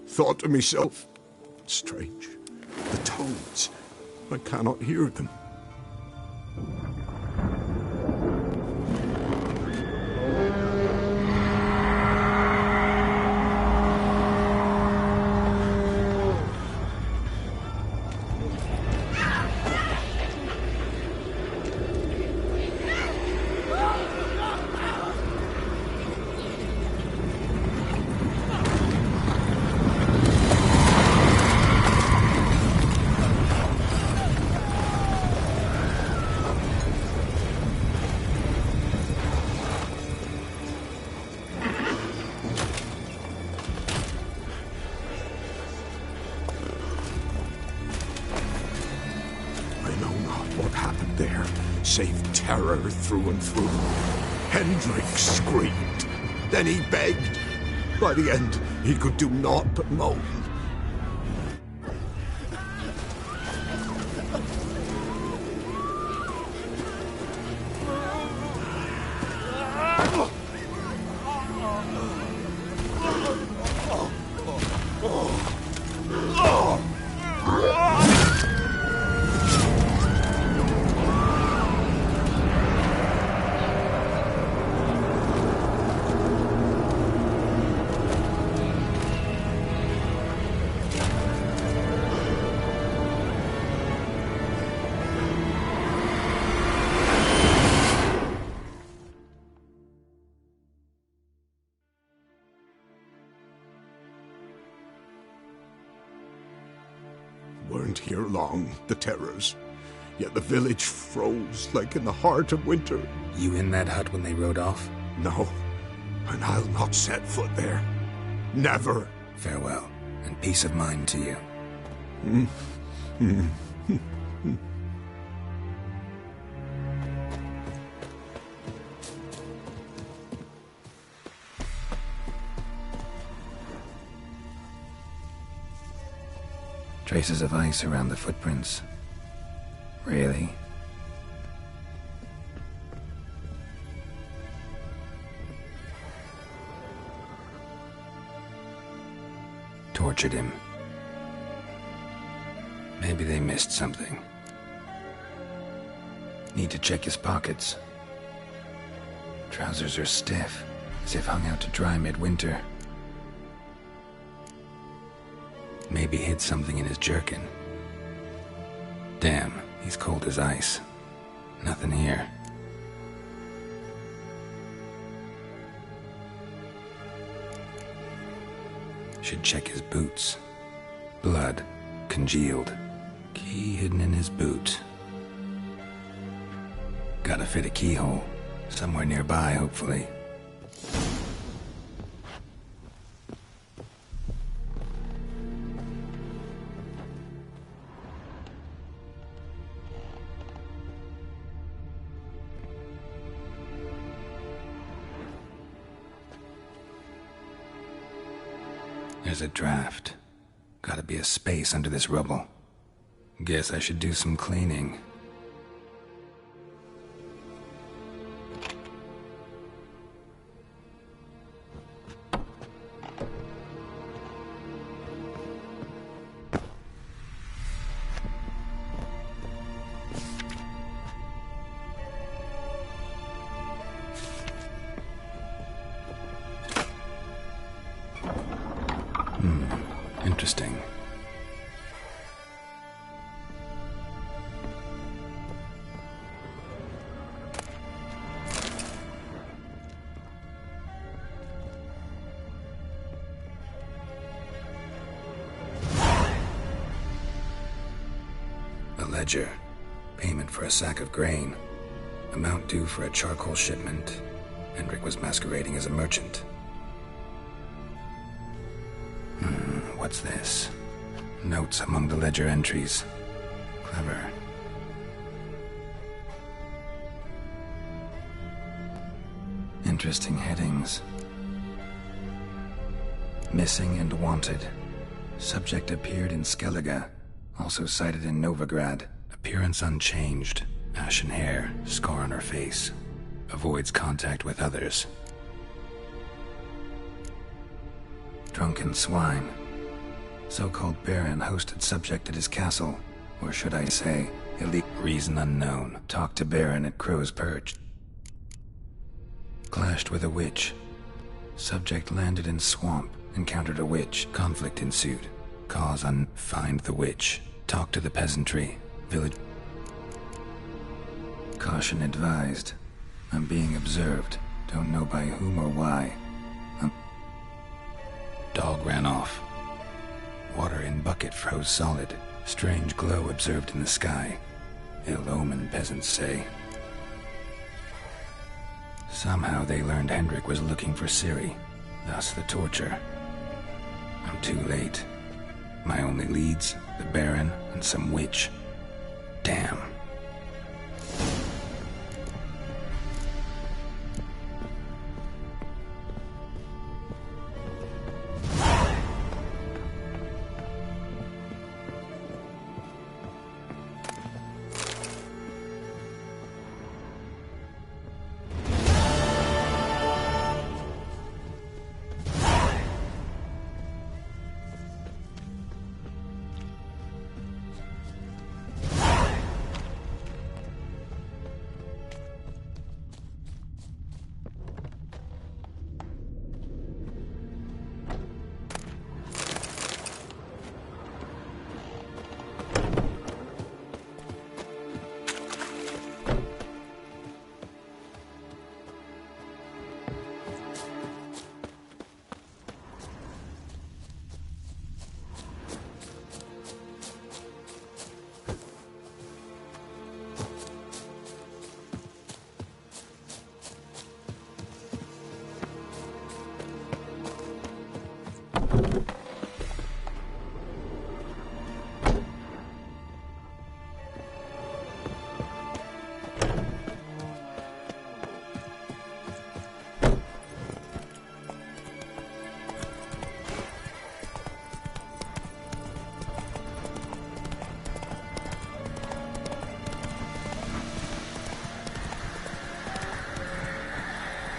S18: Thought to myself, strange, the toads, I cannot hear them. Save terror through and through. Hendrik screamed. Then he begged. By the end, he could do naught but moan. Weren't here long, the terrors. Yet the village froze like in the heart of winter.
S3: You in that hut when they rode off?
S18: No, and I'll not set foot there. Never.
S3: Farewell, and peace of mind to you. Traces of ice around the footprints. Really? Tortured him. Maybe they missed something. Need to check his pockets. Trousers are stiff, as if hung out to dry midwinter. Maybe hid something in his jerkin. Damn, he's cold as ice. Nothing here. Should check his boots. Blood, congealed. Key hidden in his boot. Gotta fit a keyhole. Somewhere nearby, hopefully. There's a draft. Gotta be a space under this rubble. Guess I should do some cleaning. Interesting. A ledger. Payment for a sack of grain. Amount due for a charcoal shipment. Hendrik was masquerading as a merchant. What's this? Notes among the ledger entries. Clever. Interesting headings. Missing and wanted. Subject appeared in Skellige. Also cited in Novigrad. Appearance unchanged. Ashen hair. Scar on her face. avoids contact with others. Drunken swine. So-called Baron hosted subject at his castle, or should I say, elite. Reason unknown. Talked to Baron at Crow's Perch. Clashed with a witch. Subject landed in swamp, encountered a witch. Conflict ensued. Cause find the witch. Talk to the peasantry. Village. Caution advised. I'm being observed. Don't know by whom or why. Dog ran off. Water in bucket froze solid. Strange glow observed in the sky. Ill omen, peasants say. Somehow they learned Hendrik was looking for Ciri, thus the torture. I'm too late. My only leads, the Baron and some witch. Damn.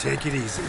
S13: Take it easy.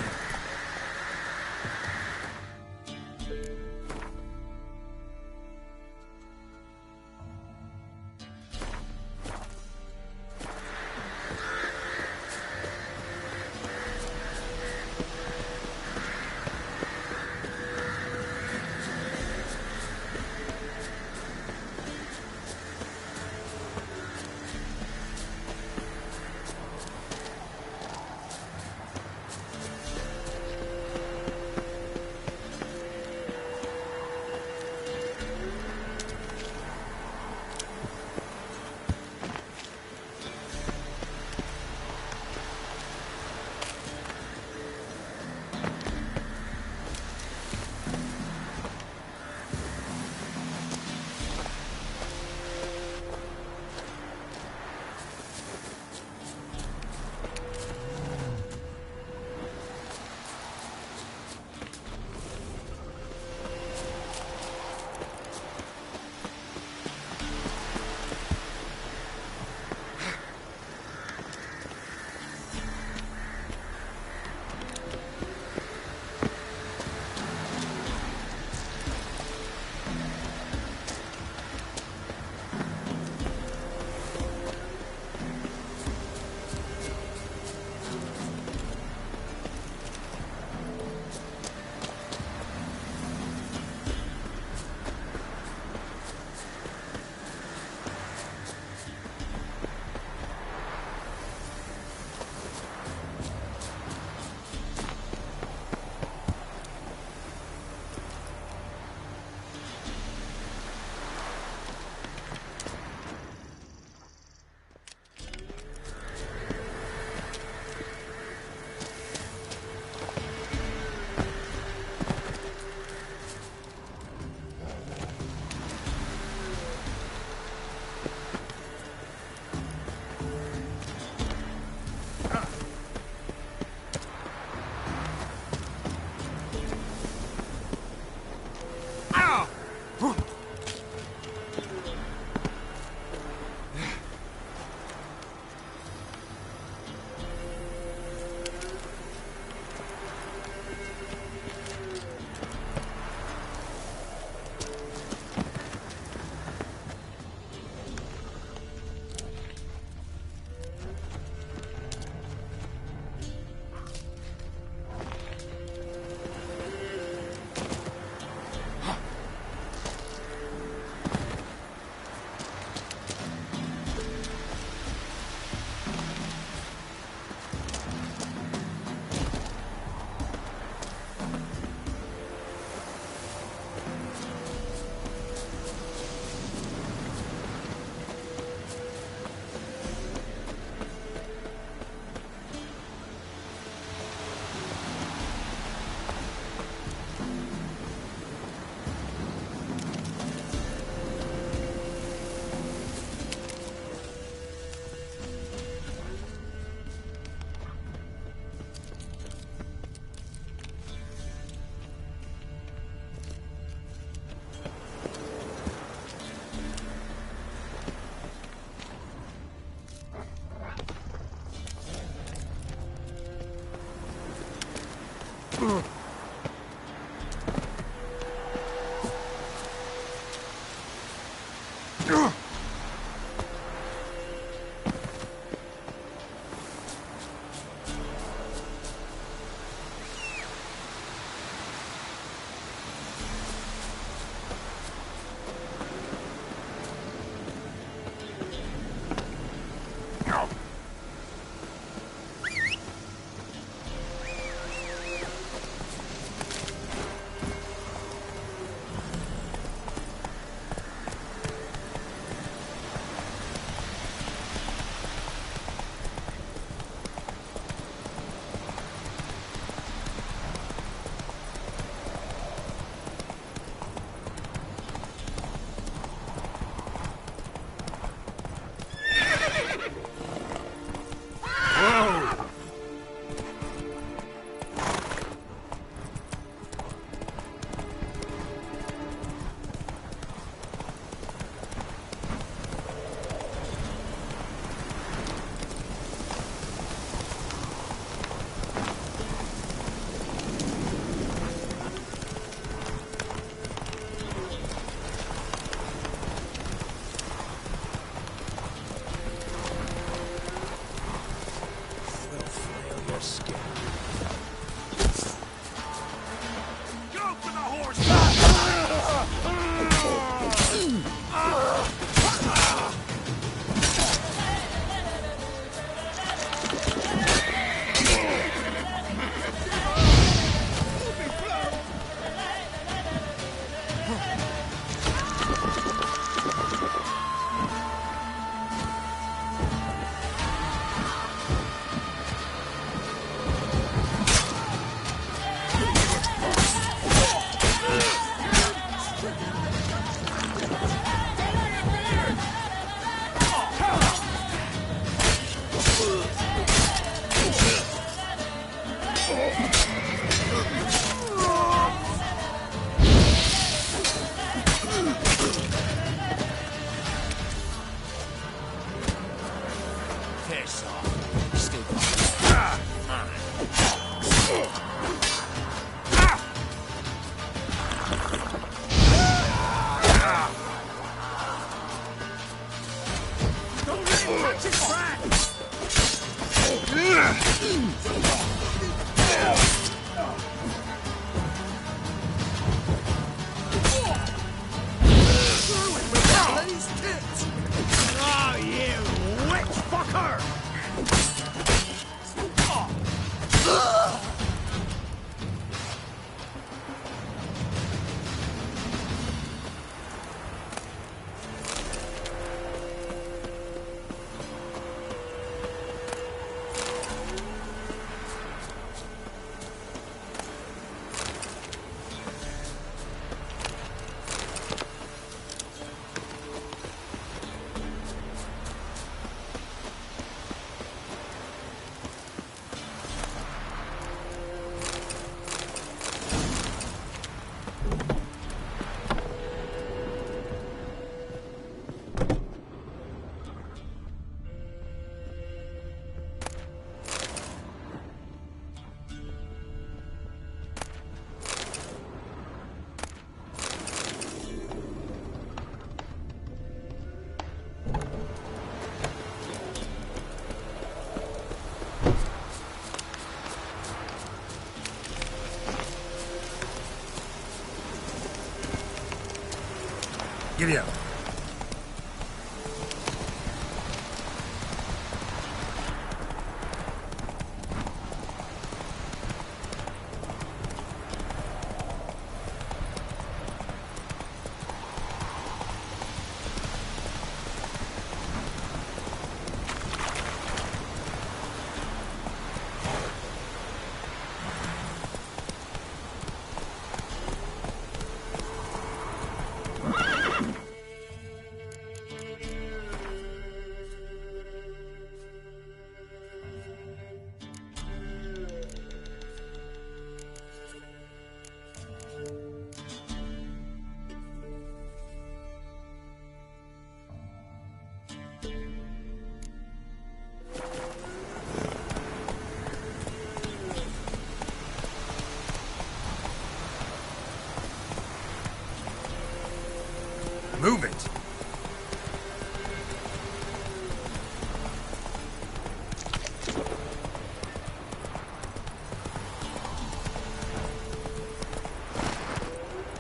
S13: Giddy up.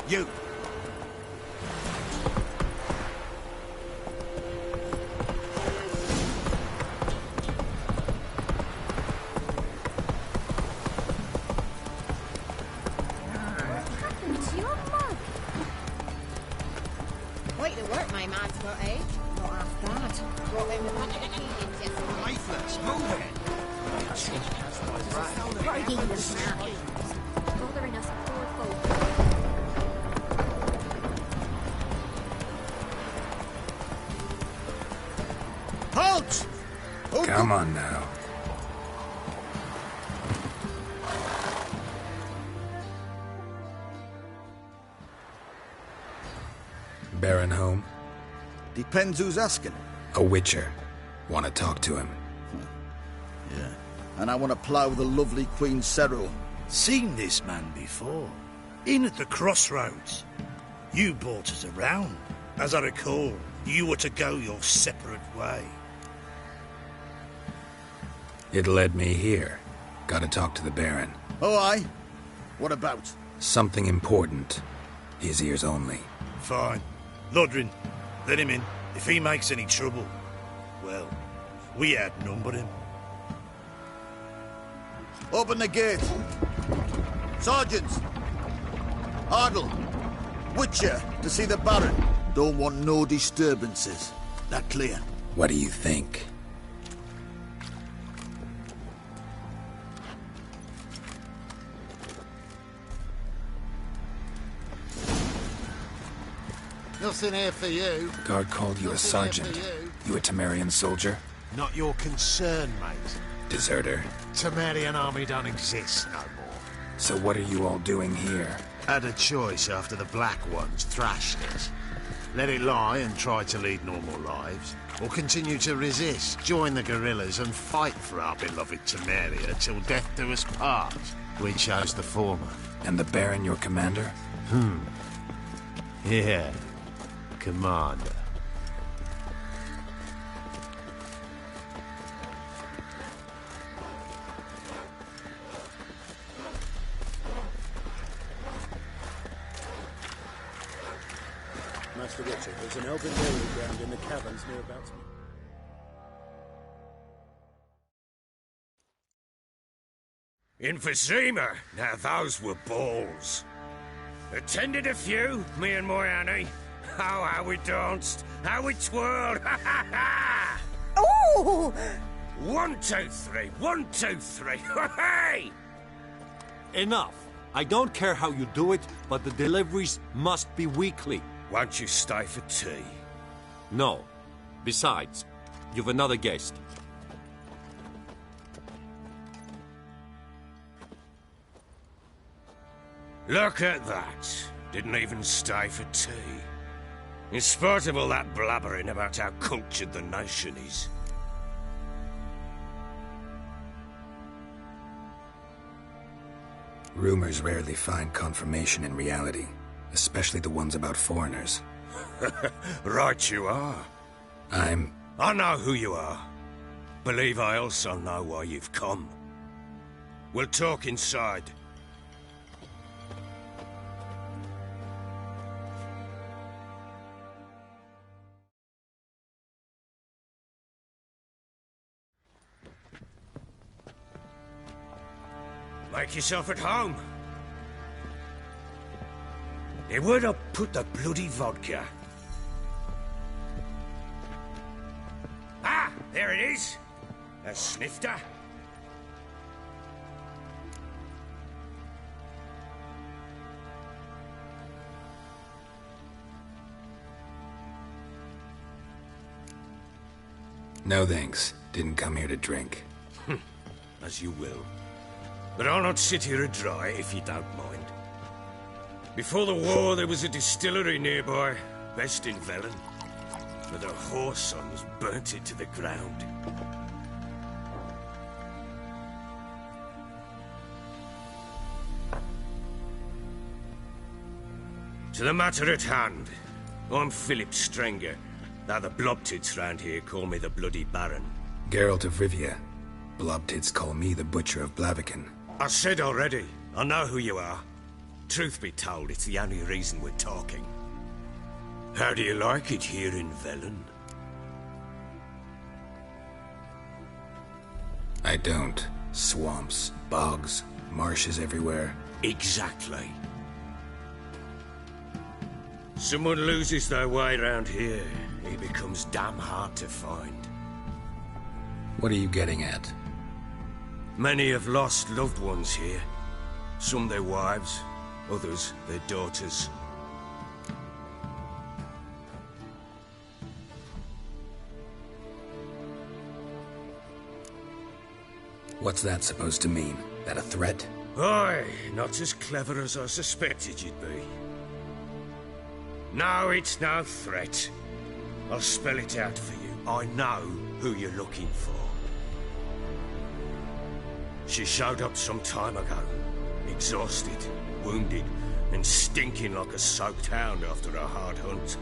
S10: You!
S15: Quite the work my man's got, eh? Not half bad. Brought him a packet of feedings yesterday.
S10: Lifeless, move it!
S15: Bragging the snap. Bothering us poor folk.
S10: Halt!
S3: Come on now. Baron home?
S10: Depends who's asking.
S3: A witcher. Want to talk to him.
S10: Yeah. And I want to plough the lovely Queen Cyril.
S12: Seen this man before. In at the crossroads. You brought us around. As I recall, you were to go your separate way.
S3: It led me here. Gotta talk to the Baron.
S10: Oh, aye? What about?
S3: Something important. His ears only.
S12: Fine. Lodrin, let him in. If he makes any trouble, well, we outnumber him.
S10: Open the gate. Sergeants! Ardle! Witcher, to see the Baron. Don't want no disturbances. That clear?
S3: What do you think?
S11: Nothing here for you.
S3: Guard called you a sergeant. You a Temerian soldier?
S13: Not your concern, mate.
S3: Deserter.
S13: Temerian army don't exist no more.
S3: So what are you all doing here?
S13: Had a choice after the Black Ones thrashed us. Let it lie and try to lead normal lives, or continue to resist, join the guerrillas and fight for our beloved Temeria till death do us part. We chose the former.
S3: And the Baron your commander?
S13: Yeah. Commander.
S16: Master Witcher, there's an elven burial ground in the caverns near about me.
S19: Emphysema! Now those were balls. Attended a few, me and my Annie. Oh, how we danced, how we twirled, ha ha ha!
S15: Ooh!
S19: 1, 2, 3, 1, 2, 3, hey!
S20: Enough. I don't care how you do it, but the deliveries must be weekly.
S19: Won't you stay for tea?
S20: No. Besides, you've another guest.
S19: Look at that. Didn't even stay for tea. In spite of all that blabbering about how cultured the nation is.
S3: Rumors rarely find confirmation in reality, especially the ones about foreigners.
S19: Right you are. I know who you are. Believe I also know why you've come. We'll talk inside. Make yourself at home. Now, where'd I put the bloody vodka? Ah, there it is. A snifter.
S3: No thanks. Didn't come here to drink.
S19: As you will. But I'll not sit here dry if you don't mind. Before the war, there was a distillery nearby, best in Velen. But the whoreson burnt it to the ground. To the matter at hand, I'm Philip Strenger. Now the Blobtits round here call me the Bloody Baron.
S3: Geralt of Rivia. Blobtits call me the Butcher of Blaviken.
S19: I said already, I know who you are. Truth be told, it's the only reason we're talking. How do you like it here in Velen?
S3: I don't. Swamps, bogs, marshes everywhere.
S19: Exactly. Someone loses their way around here, he becomes damn hard to find.
S3: What are you getting at?
S19: Many have lost loved ones here. Some their wives, others their daughters.
S3: What's that supposed to mean? That a threat?
S19: Aye, not as clever as I suspected you'd be. No, it's no threat. I'll spell it out for you. I know who you're looking for. She showed up some time ago, exhausted, wounded, and stinking like a soaked hound after a hard hunt.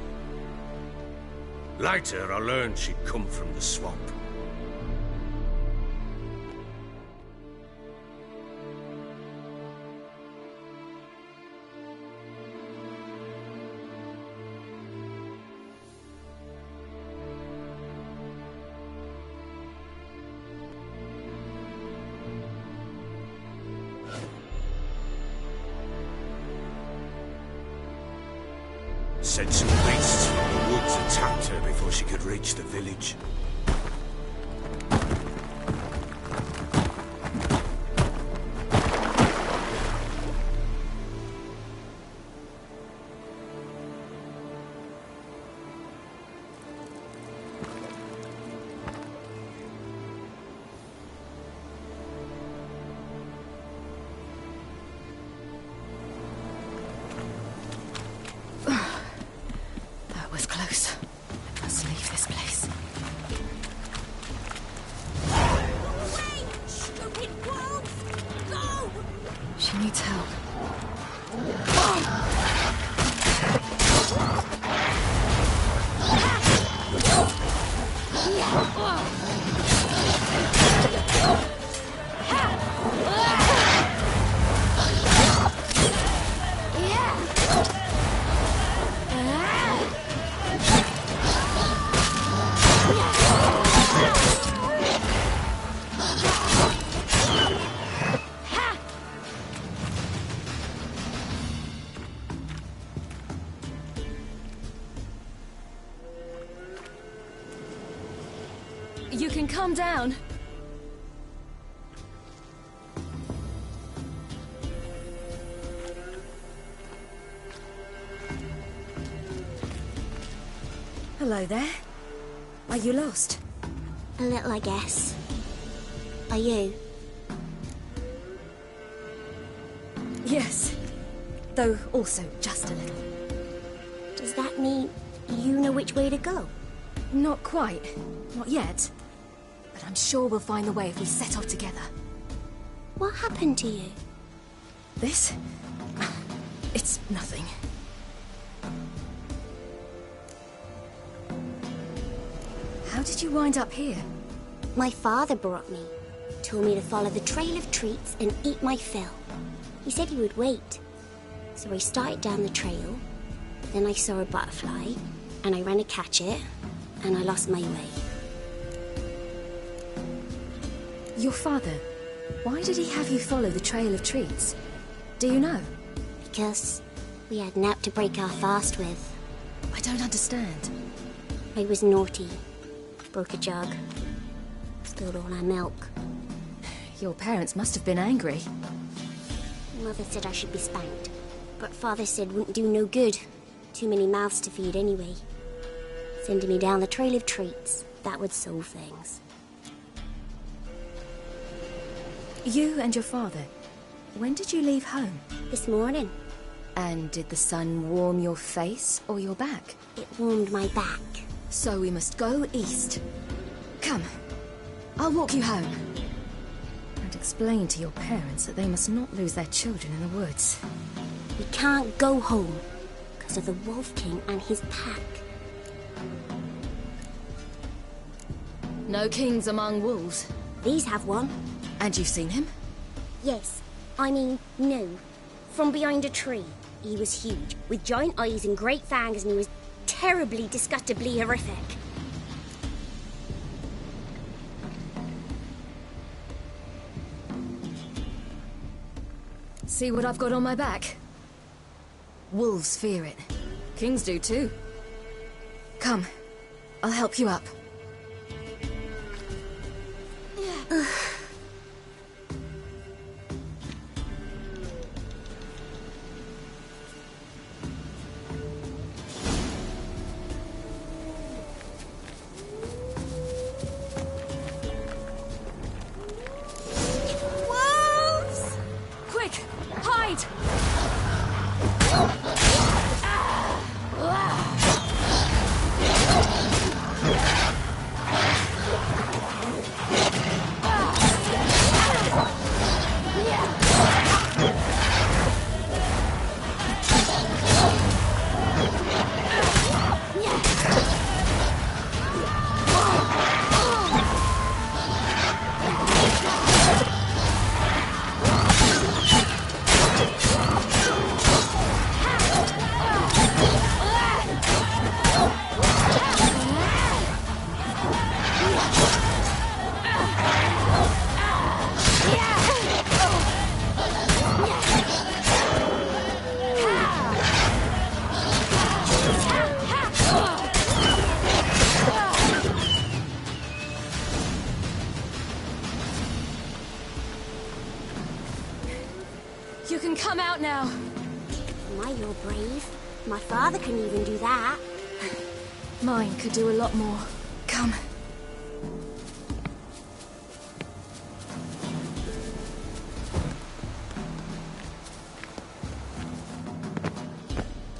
S19: Later, I learned she'd come from the swamp. Said some beasts from the woods attacked her before she could reach the village.
S15: You can calm down.
S21: Hello there. Are you lost?
S15: A little, I guess. Are you?
S21: Yes. Though also just a little.
S15: Does that mean you know which way to go?
S21: Not quite. Not yet. But I'm sure we'll find the way if we set off together.
S15: What happened to you?
S21: This? It's nothing. How did you wind up here?
S15: My father brought me. Told me to follow the trail of treats and eat my fill. He said he would wait. So I started down the trail. Then I saw a butterfly, and I ran to catch it, and I lost my way.
S21: Your father, why did he have you follow the trail of treats? Do you know?
S15: Because we had Nap to break our fast with.
S21: I don't understand.
S15: I was naughty. Broke a jug. Spilled all our milk.
S21: Your parents must have been angry.
S15: Mother said I should be spanked. But Father said wouldn't do no good. Too many mouths to feed anyway. Sending me down the trail of treats. That would solve things.
S21: You and your father, when did you leave home?
S15: This morning.
S21: And did the sun warm your face or your back?
S15: It warmed my back.
S21: So we must go east. Come, I'll walk you home. And explain to your parents that they must not lose their children in the woods.
S15: We can't go home because of the Wolf King and his pack.
S21: No kings among wolves.
S15: These have one.
S21: And you've seen him?
S15: Yes. I mean, no. From behind a tree. He was huge, with giant eyes and great fangs, and he was terribly, disgustingly horrific.
S21: See what I've got on my back? Wolves fear it. Kings do too. Come, I'll help you up.
S15: Wolves!
S21: Quick, hide! You can come out now.
S15: My, you're brave. My father can even do that.
S21: Mine could do a lot more. Come.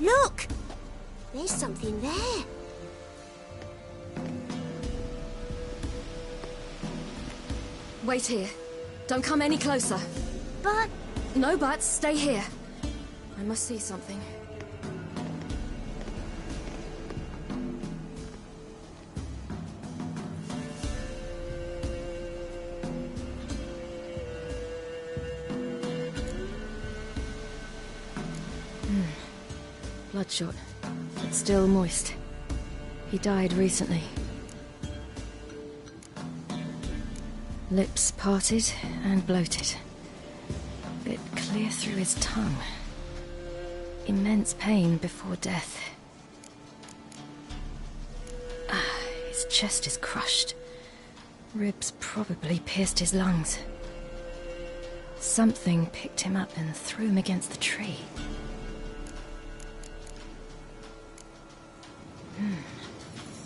S15: Look! There's something there.
S21: Wait here. Don't come any closer.
S15: But...
S21: No buts. Stay here. I must see something. Bloodshot, but still moist. He died recently. Lips parted and bloated. Bit clear through his tongue. Immense pain before death. His chest is crushed. Ribs probably pierced his lungs. Something picked him up and threw him against the tree.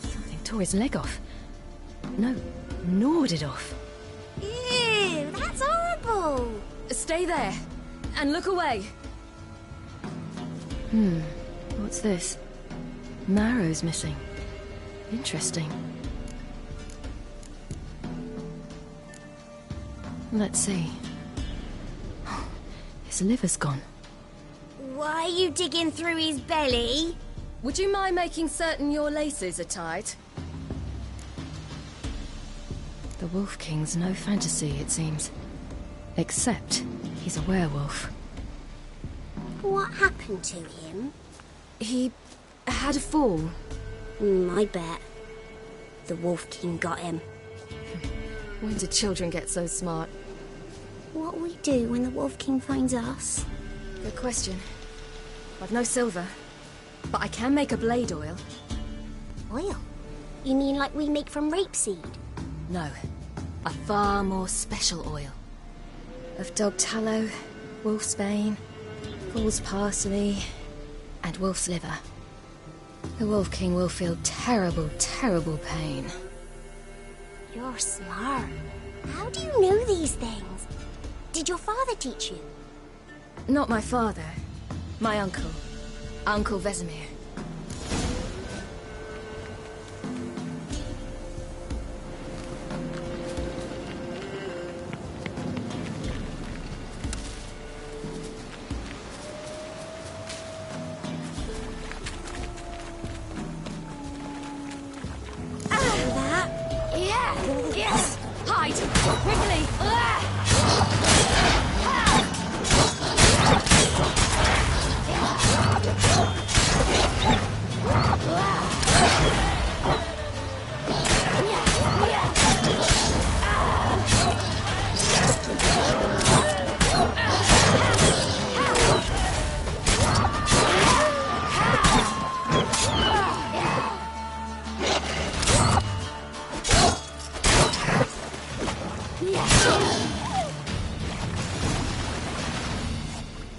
S21: Something tore his leg off. No, gnawed it off.
S15: Ew, that's horrible!
S21: Stay there, and look away. What's this? Marrow's missing. Interesting. Let's see. His liver's gone.
S15: Why are you digging through his belly?
S21: Would you mind making certain your laces are tied? The Wolf King's no fantasy, it seems. Except he's a werewolf.
S15: What happened to him?
S21: He had a fall.
S15: I bet. The Wolf King got him.
S21: When did children get so smart?
S15: What'll we do when the Wolf King finds us?
S21: Good question. I've no silver, but I can make a blade oil.
S15: Oil? You mean like we make from rapeseed?
S21: No, a far more special oil. Of dog tallow, wolf's bane, fool's parsley, and wolf's liver. The Wolf King will feel terrible, terrible pain.
S15: You're smart. How do you know these things? Did your father teach you?
S21: Not my father. My uncle. Uncle Vesemir. Yes! Hide! Quickly!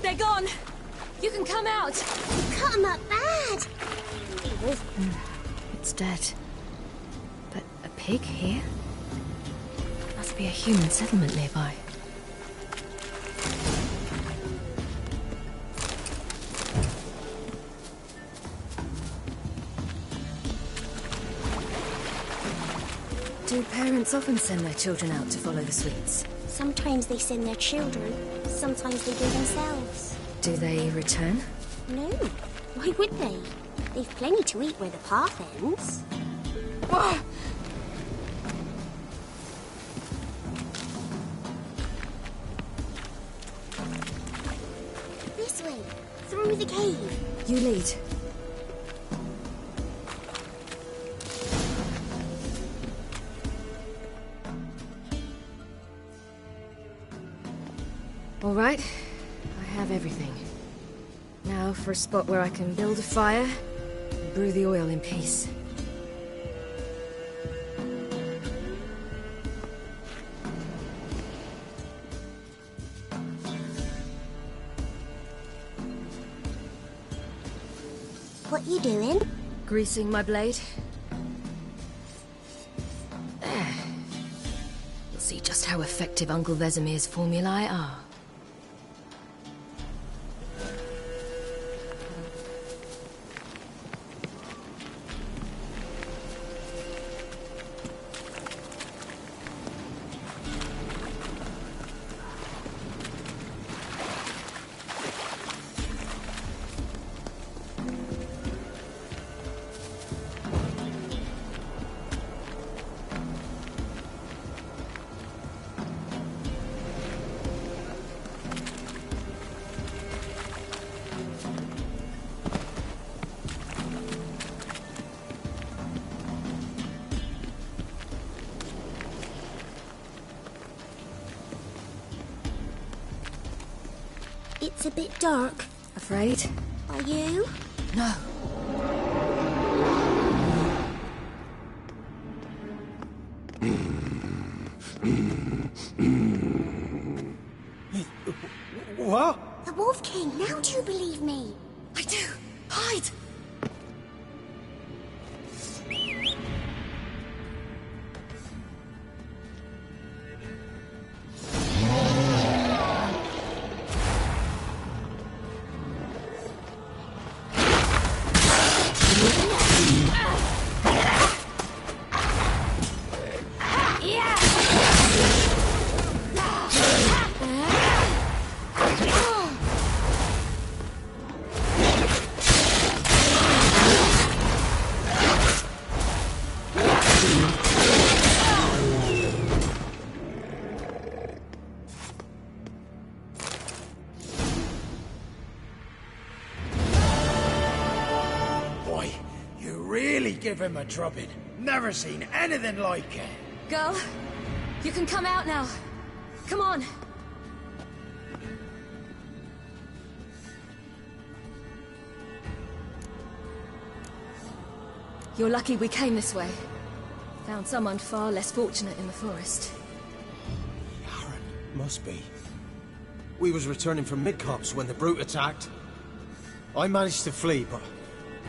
S21: They're gone! You can come out!
S15: Cut him up bad!
S21: It's dead. But a pig here? Must be a human settlement nearby. Do parents often send their children out to follow the sweets?
S15: Sometimes they send their children, sometimes they go themselves.
S21: Do they return?
S15: No. Why would they? They've plenty to eat where the path ends. This way, through the cave.
S21: You lead. All right, I have everything. Now for a spot where I can build a fire and brew the oil in peace.
S15: What you doing?
S21: Greasing my blade. There. You'll see just how effective Uncle Vesemir's formulae are.
S15: It's a bit dark.
S21: Afraid?
S15: Are you?
S21: No.
S14: What?
S15: The Wolf King, now do you believe me?
S21: I do. Hide!
S14: Give him a drubbing. Never seen anything like it.
S21: Girl, you can come out now. Come on. You're lucky we came this way. Found someone far less fortunate in the forest.
S14: Must be. We was returning from Midcops when the brute attacked. I managed to flee, but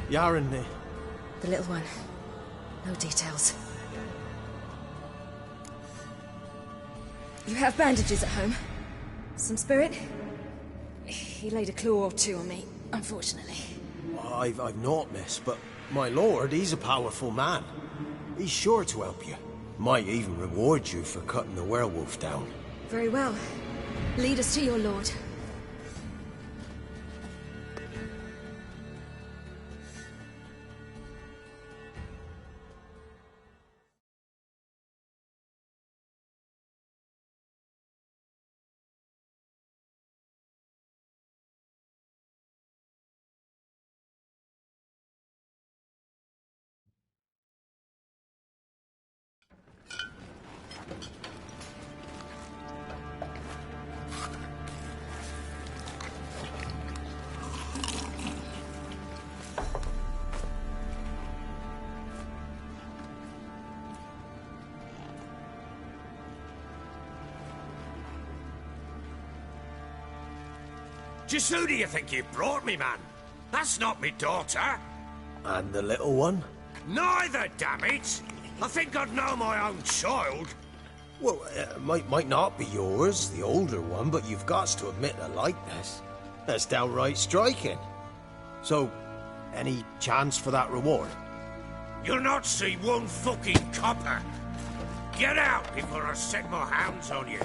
S14: Yaren...
S21: The little one. No details. You have bandages at home? Some spirit? He laid a claw or two on me, unfortunately.
S14: I've naught, miss, but my lord, he's a powerful man. He's sure to help you. Might even reward you for cutting the werewolf down.
S21: Very well. Lead us to your lord.
S19: Just who do you think you've brought me, man? That's not me daughter.
S1: And the little one?
S19: Neither, damn it! I think I'd know my own child.
S1: Well, might not be yours, the older one, but you've got to admit a likeness. That's downright striking. So, any chance for that reward?
S19: You'll not see one fucking copper. Get out before I set my hounds on you.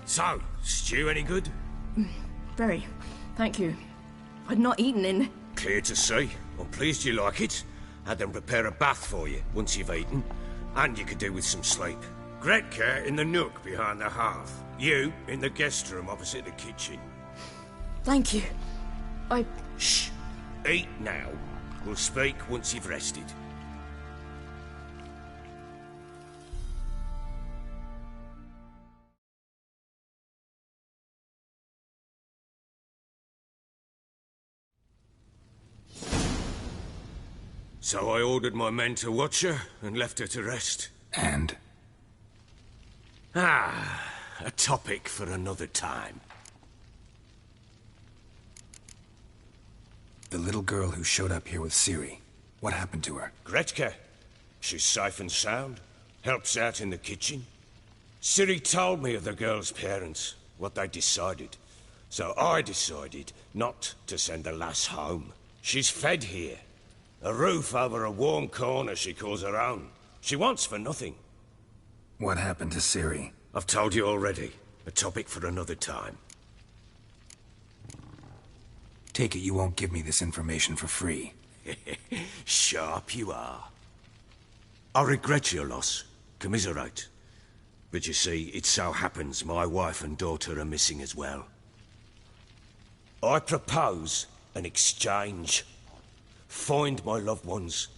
S19: So, stew any good?
S21: Very. Thank you. I'd not eaten in...
S19: Clear to see. I'm pleased you like it. Had them prepare a bath for you once you've eaten. And you could do with some sleep. Gretka in the nook behind the hearth. You in the guest room opposite the kitchen.
S21: Thank you.
S19: Shh. Eat now. We'll speak once you've rested. So I ordered my men to watch her and left her to rest.
S3: And?
S19: A topic for another time.
S3: The little girl who showed up here with Ciri. What happened to her?
S19: Gretka. She's safe and sound. Helps out in the kitchen. Ciri told me of the girl's parents, what they decided. So I decided not to send the lass home. She's fed here. A roof over a warm corner she calls her own. She wants for nothing.
S3: What happened to Ciri?
S19: I've told you already. A topic for another time.
S3: Take it you won't give me this information for free.
S19: Sharp you are. I regret your loss. Commiserate. But you see, it so happens my wife and daughter are missing as well. I propose an exchange. Find my loved ones,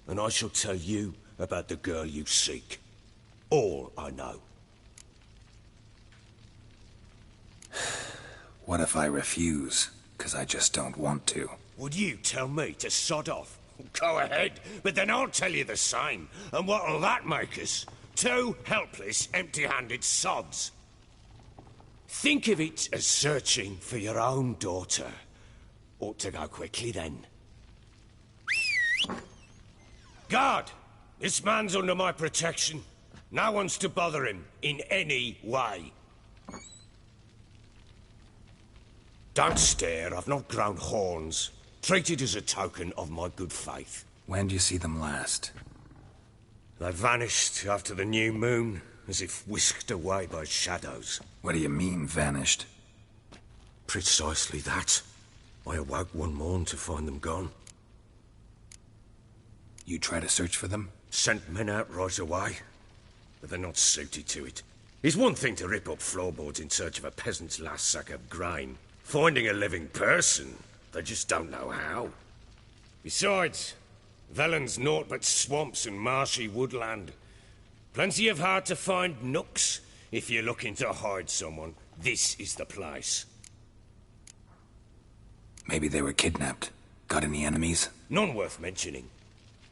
S19: and I shall tell you about the girl you seek. All I know.
S3: What if I refuse? 'Cause I just don't want to.
S19: Would you tell me to sod off? Go ahead, but then I'll tell you the same. And what'll that make us? Two helpless, empty-handed sods. Think of it as searching for your own daughter. Ought to go quickly then. Guard! This man's under my protection. No one's to bother him in any way. Don't stare, I've not grown horns. Treat it as a token of my good faith.
S3: When did you see them last?
S19: They vanished after the new moon, as if whisked away by shadows.
S3: What do you mean, vanished?
S19: Precisely that. I awoke one morn to find them gone.
S3: You try to search for them?
S19: Sent men out right away, but they're not suited to it. It's one thing to rip up floorboards in search of a peasant's last sack of grain. Finding a living person, they just don't know how. Besides, Velen's naught but swamps and marshy woodland. Plenty of hard-to-find nooks. If you're looking to hide someone, this is the place.
S3: Maybe they were kidnapped. Got any enemies?
S19: None worth mentioning.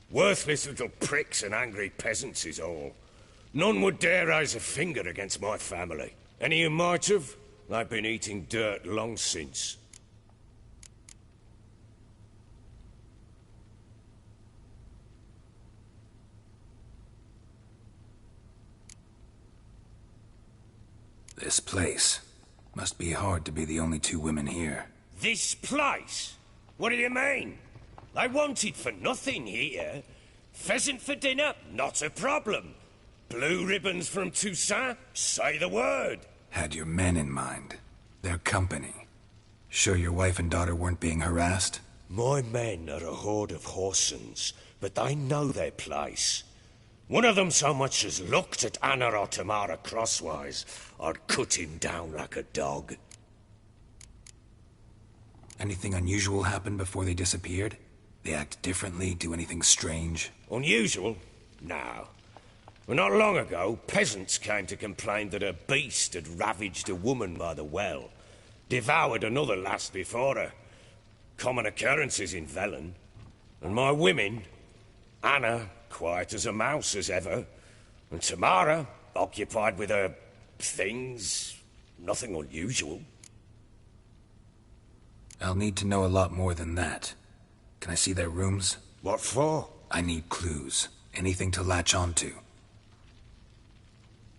S19: Worthless little pricks and angry peasants is all. None would dare raise a finger against my family. Any who might have, they've been eating dirt long since.
S3: This place. Must be hard to be the only two women here.
S19: This place? What do you mean? They wanted for nothing here. Pheasant for dinner? Not a problem. Blue ribbons from Toussaint? Say the word.
S3: Had your men in mind. Their company. Sure your wife and daughter weren't being harassed?
S19: My men are a horde of whoresons, but they know their place. One of them so much as looked at Anna or Tamara crosswise, I'd cut him down like a dog.
S3: Anything unusual happen before they disappeared? They act differently, do anything strange?
S19: Unusual? No. Well, not long ago, peasants came to complain that a beast had ravaged a woman by the well. Devoured another lass before her. Common occurrences in Velen. And my women, Anna, quiet as a mouse as ever. And Tamara, occupied with her things. Nothing unusual.
S3: I'll need to know a lot more than that. Can I see their rooms?
S19: What for?
S3: I need clues. Anything to latch onto.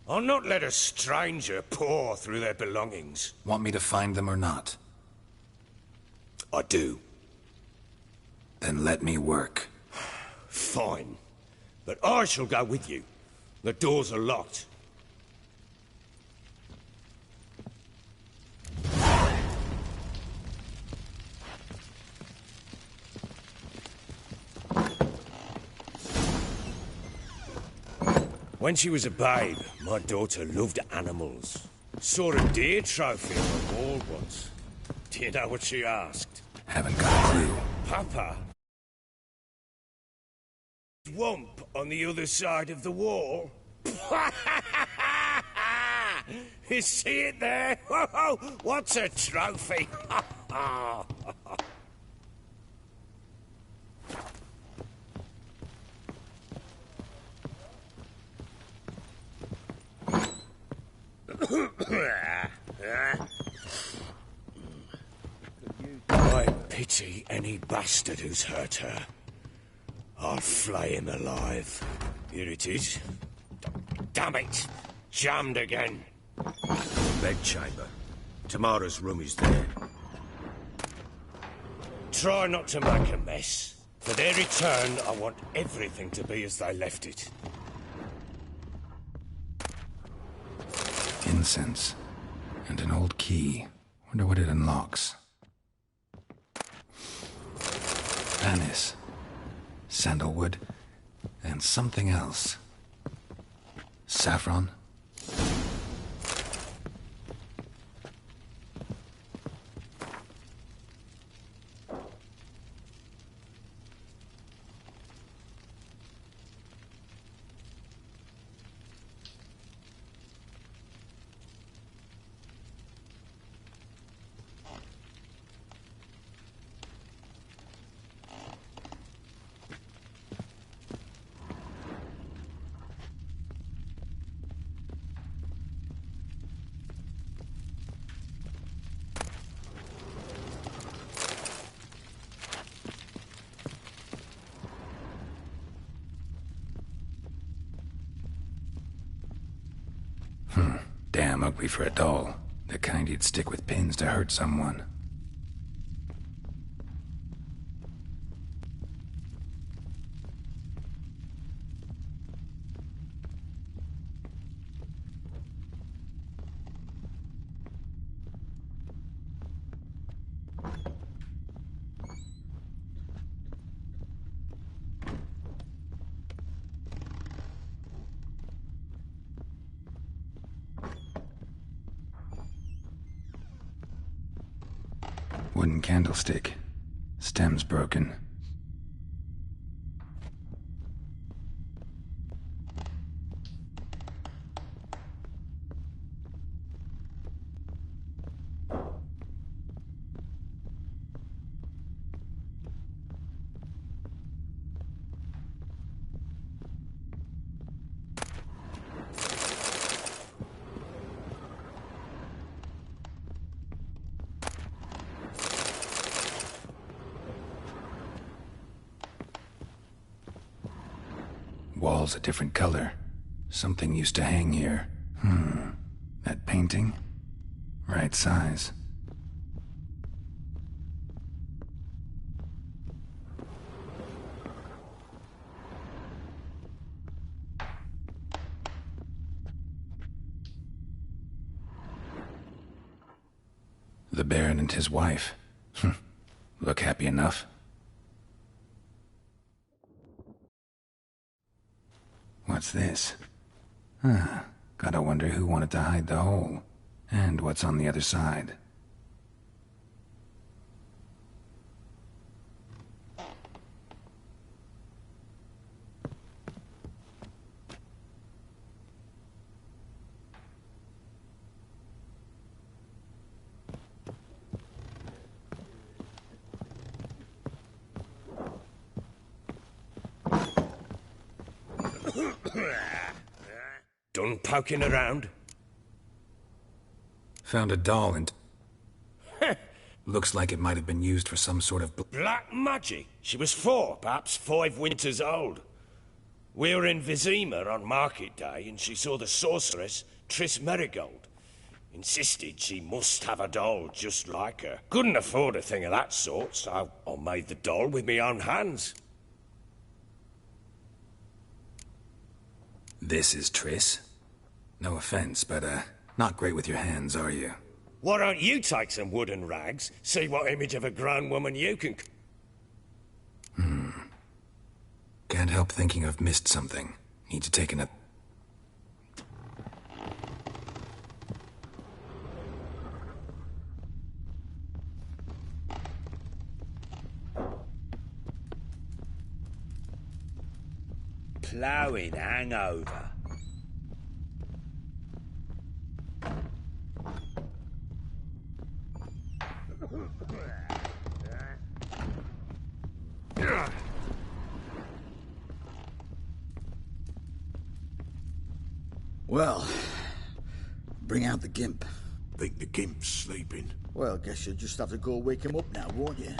S19: I'll not let a stranger pore through their belongings.
S3: Want me to find them or not?
S19: I do.
S3: Then let me work.
S19: Fine. But I shall go with you. The doors are locked. When she was a babe, my daughter loved animals. Saw a deer trophy on the wall once. Do you know what she asked?
S3: Haven't got a clue.
S19: Papa? Womp on the other side of the wall? You see it there? What's a trophy? I pity any bastard who's hurt her. I'll flay him alive. Here it is. Damn it! Jammed again. Bedchamber. Tamara's room is there. Try not to make a mess. For their return, I want everything to be as they left it.
S3: Incense. And an old key. Wonder what it unlocks. Anise. Sandalwood. And something else. Saffron. Damn ugly for a doll. The kind you'd stick with pins to hurt someone. Wooden candlestick. Stem's broken. Wall's a different color. Something used to hang here. That painting? Right size. The Baron and his wife. Look happy enough. What's this? Gotta wonder who wanted to hide the hole. And what's on the other side.
S19: Done poking around?
S3: Found a doll and... Looks like it might have been used for some sort of...
S19: Black magic? She was 4, perhaps 5 winters old. We were in Vizima on market day, and she saw the sorceress, Triss Merigold. Insisted she must have a doll just like her. Couldn't afford a thing of that sort, so I made the doll with my own hands.
S3: This is Triss? No offense, but, not great with your hands, are you?
S19: Why don't you take some wooden rags, see what image of a grown woman you can...
S3: Can't help thinking I've missed something. Need to take another...
S16: Ploughing hangover.
S10: Well, bring out the Gimp.
S18: Think the Gimp's sleeping?
S10: Well, guess you'll just have to go wake him up now, won't you?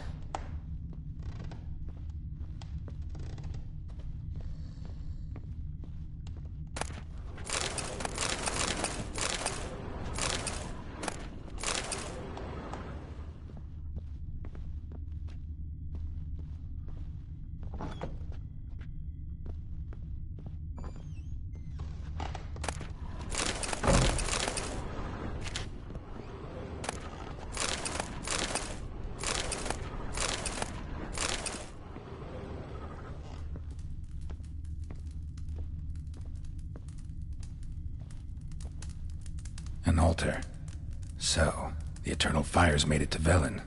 S3: An altar. So, the Eternal Fires made it to Velen.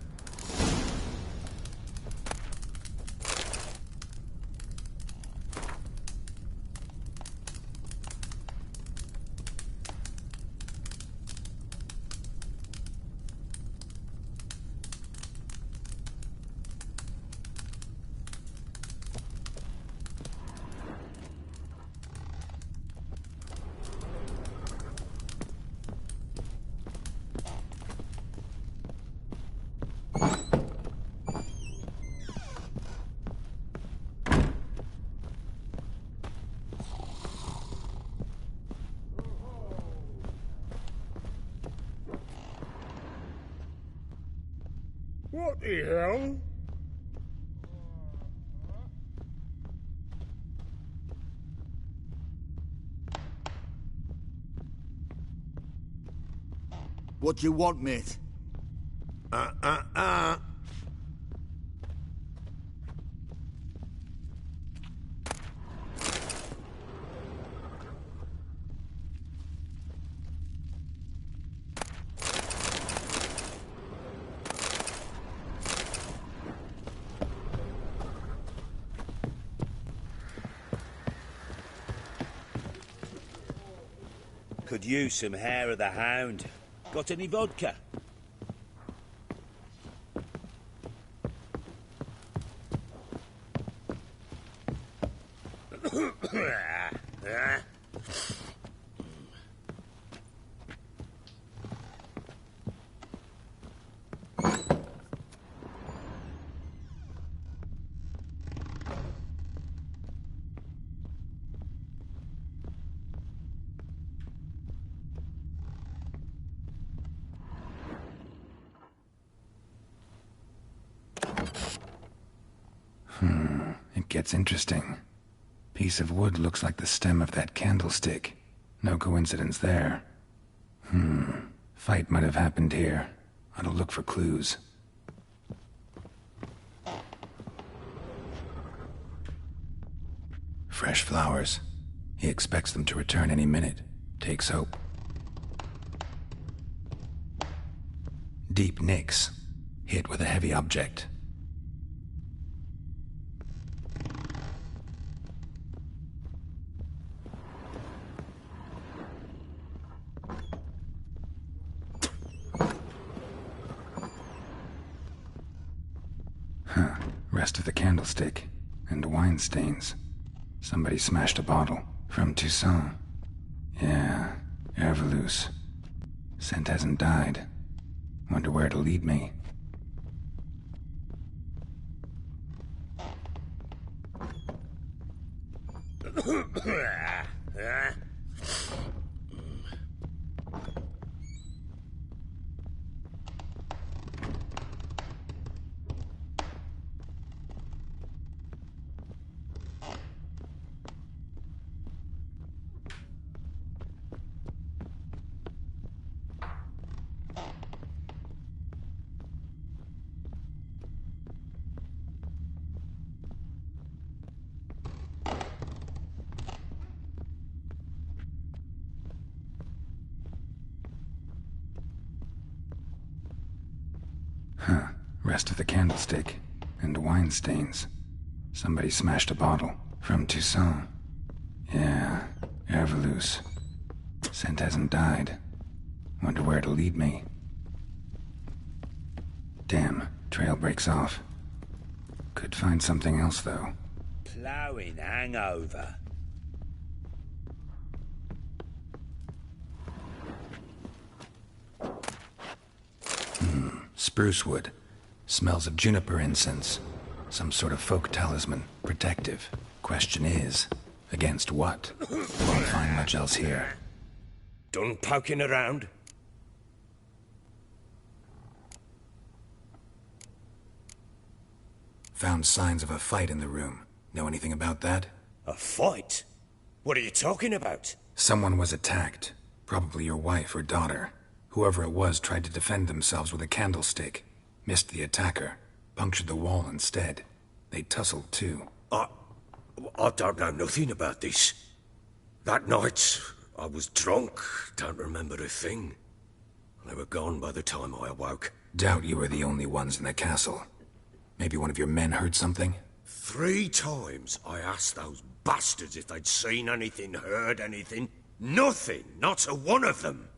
S19: What the hell?
S10: What do you want, mate?
S16: Could use some hair of the hound. Got any vodka?
S3: It gets interesting. Piece of wood looks like the stem of that candlestick. No coincidence there. Fight might have happened here. Ought to look for clues. Fresh flowers. He expects them to return any minute. Takes hope. Deep nicks. Hit with a heavy object. Rest of the candlestick. And wine stains. Somebody smashed a bottle. From Toussaint. Yeah, Ervelus. Scent hasn't died. Wonder where it'll lead me. Huh. Rest of the candlestick. And wine stains. Somebody smashed a bottle. From Toussaint. Yeah, Ervelus. Scent hasn't died. Wonder where it'll lead me. Damn, trail breaks off. Could find something else, though.
S16: Ploughing hangover.
S3: Spruce wood. Smells of juniper incense. Some sort of folk talisman. Protective. Question is, against what? Won't find much else here.
S19: Done poking around?
S3: Found signs of a fight in the room. Know anything about that?
S19: A fight? What are you talking about?
S3: Someone was attacked. Probably your wife or daughter. Whoever it was tried to defend themselves with a candlestick. Missed the attacker. Punctured the wall instead. They tussled too.
S19: I don't know nothing about this. That night, I was drunk. Don't remember a thing. They were gone by the time I awoke.
S3: Doubt you were the only ones in the castle. Maybe one of your men heard something?
S19: 3 times I asked those bastards if they'd seen anything, heard anything. Nothing. Not a one of them.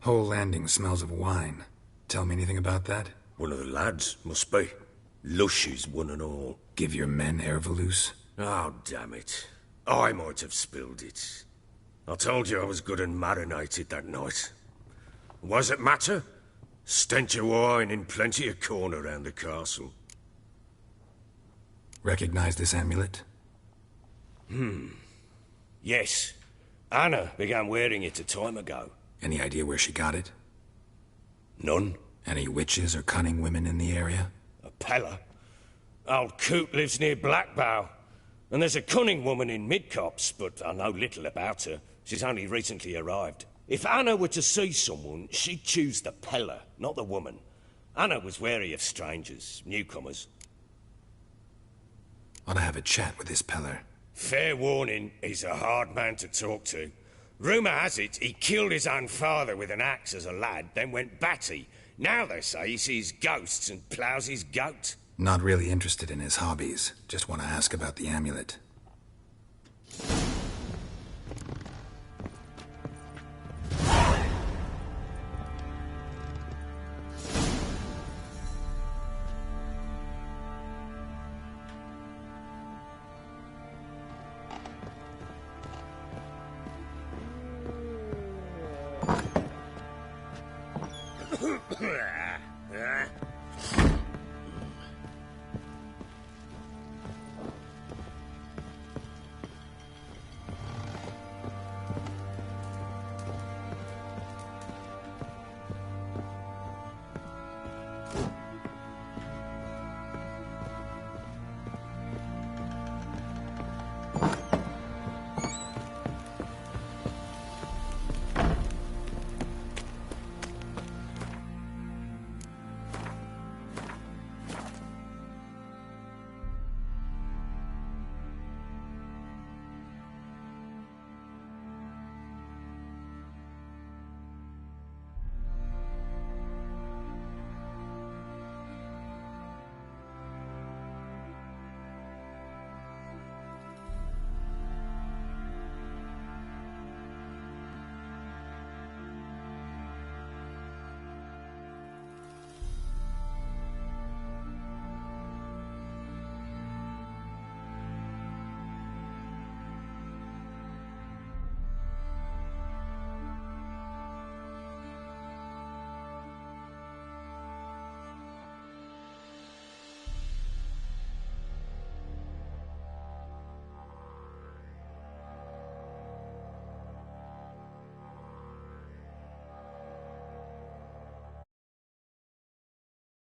S3: Whole landing smells of wine. Tell me anything about that?
S19: One of the lads, must be. Lushes, one and all.
S3: Give your men Ervelus?
S19: Oh, damn it. I might have spilled it. I told you I was good and marinated that night. What does it matter? Stench of wine in plenty of corn around the castle.
S3: Recognize this amulet?
S19: Yes. Anna began wearing it a time ago.
S3: Any idea where she got it?
S19: None.
S3: Any witches or cunning women in the area?
S19: A Pella. Old Coot lives near Blackbow. And there's a cunning woman in Midcopse, but I know little about her. She's only recently arrived. If Anna were to see someone, she'd choose the Pella, not the woman. Anna was wary of strangers, newcomers.
S3: Ought to have a chat with this Peller.
S19: Fair warning, he's a hard man to talk to. Rumour has it he killed his own father with an axe as a lad, then went batty. Now they say he sees ghosts and ploughs his goat.
S3: Not really interested in his hobbies. Just want to ask about the amulet.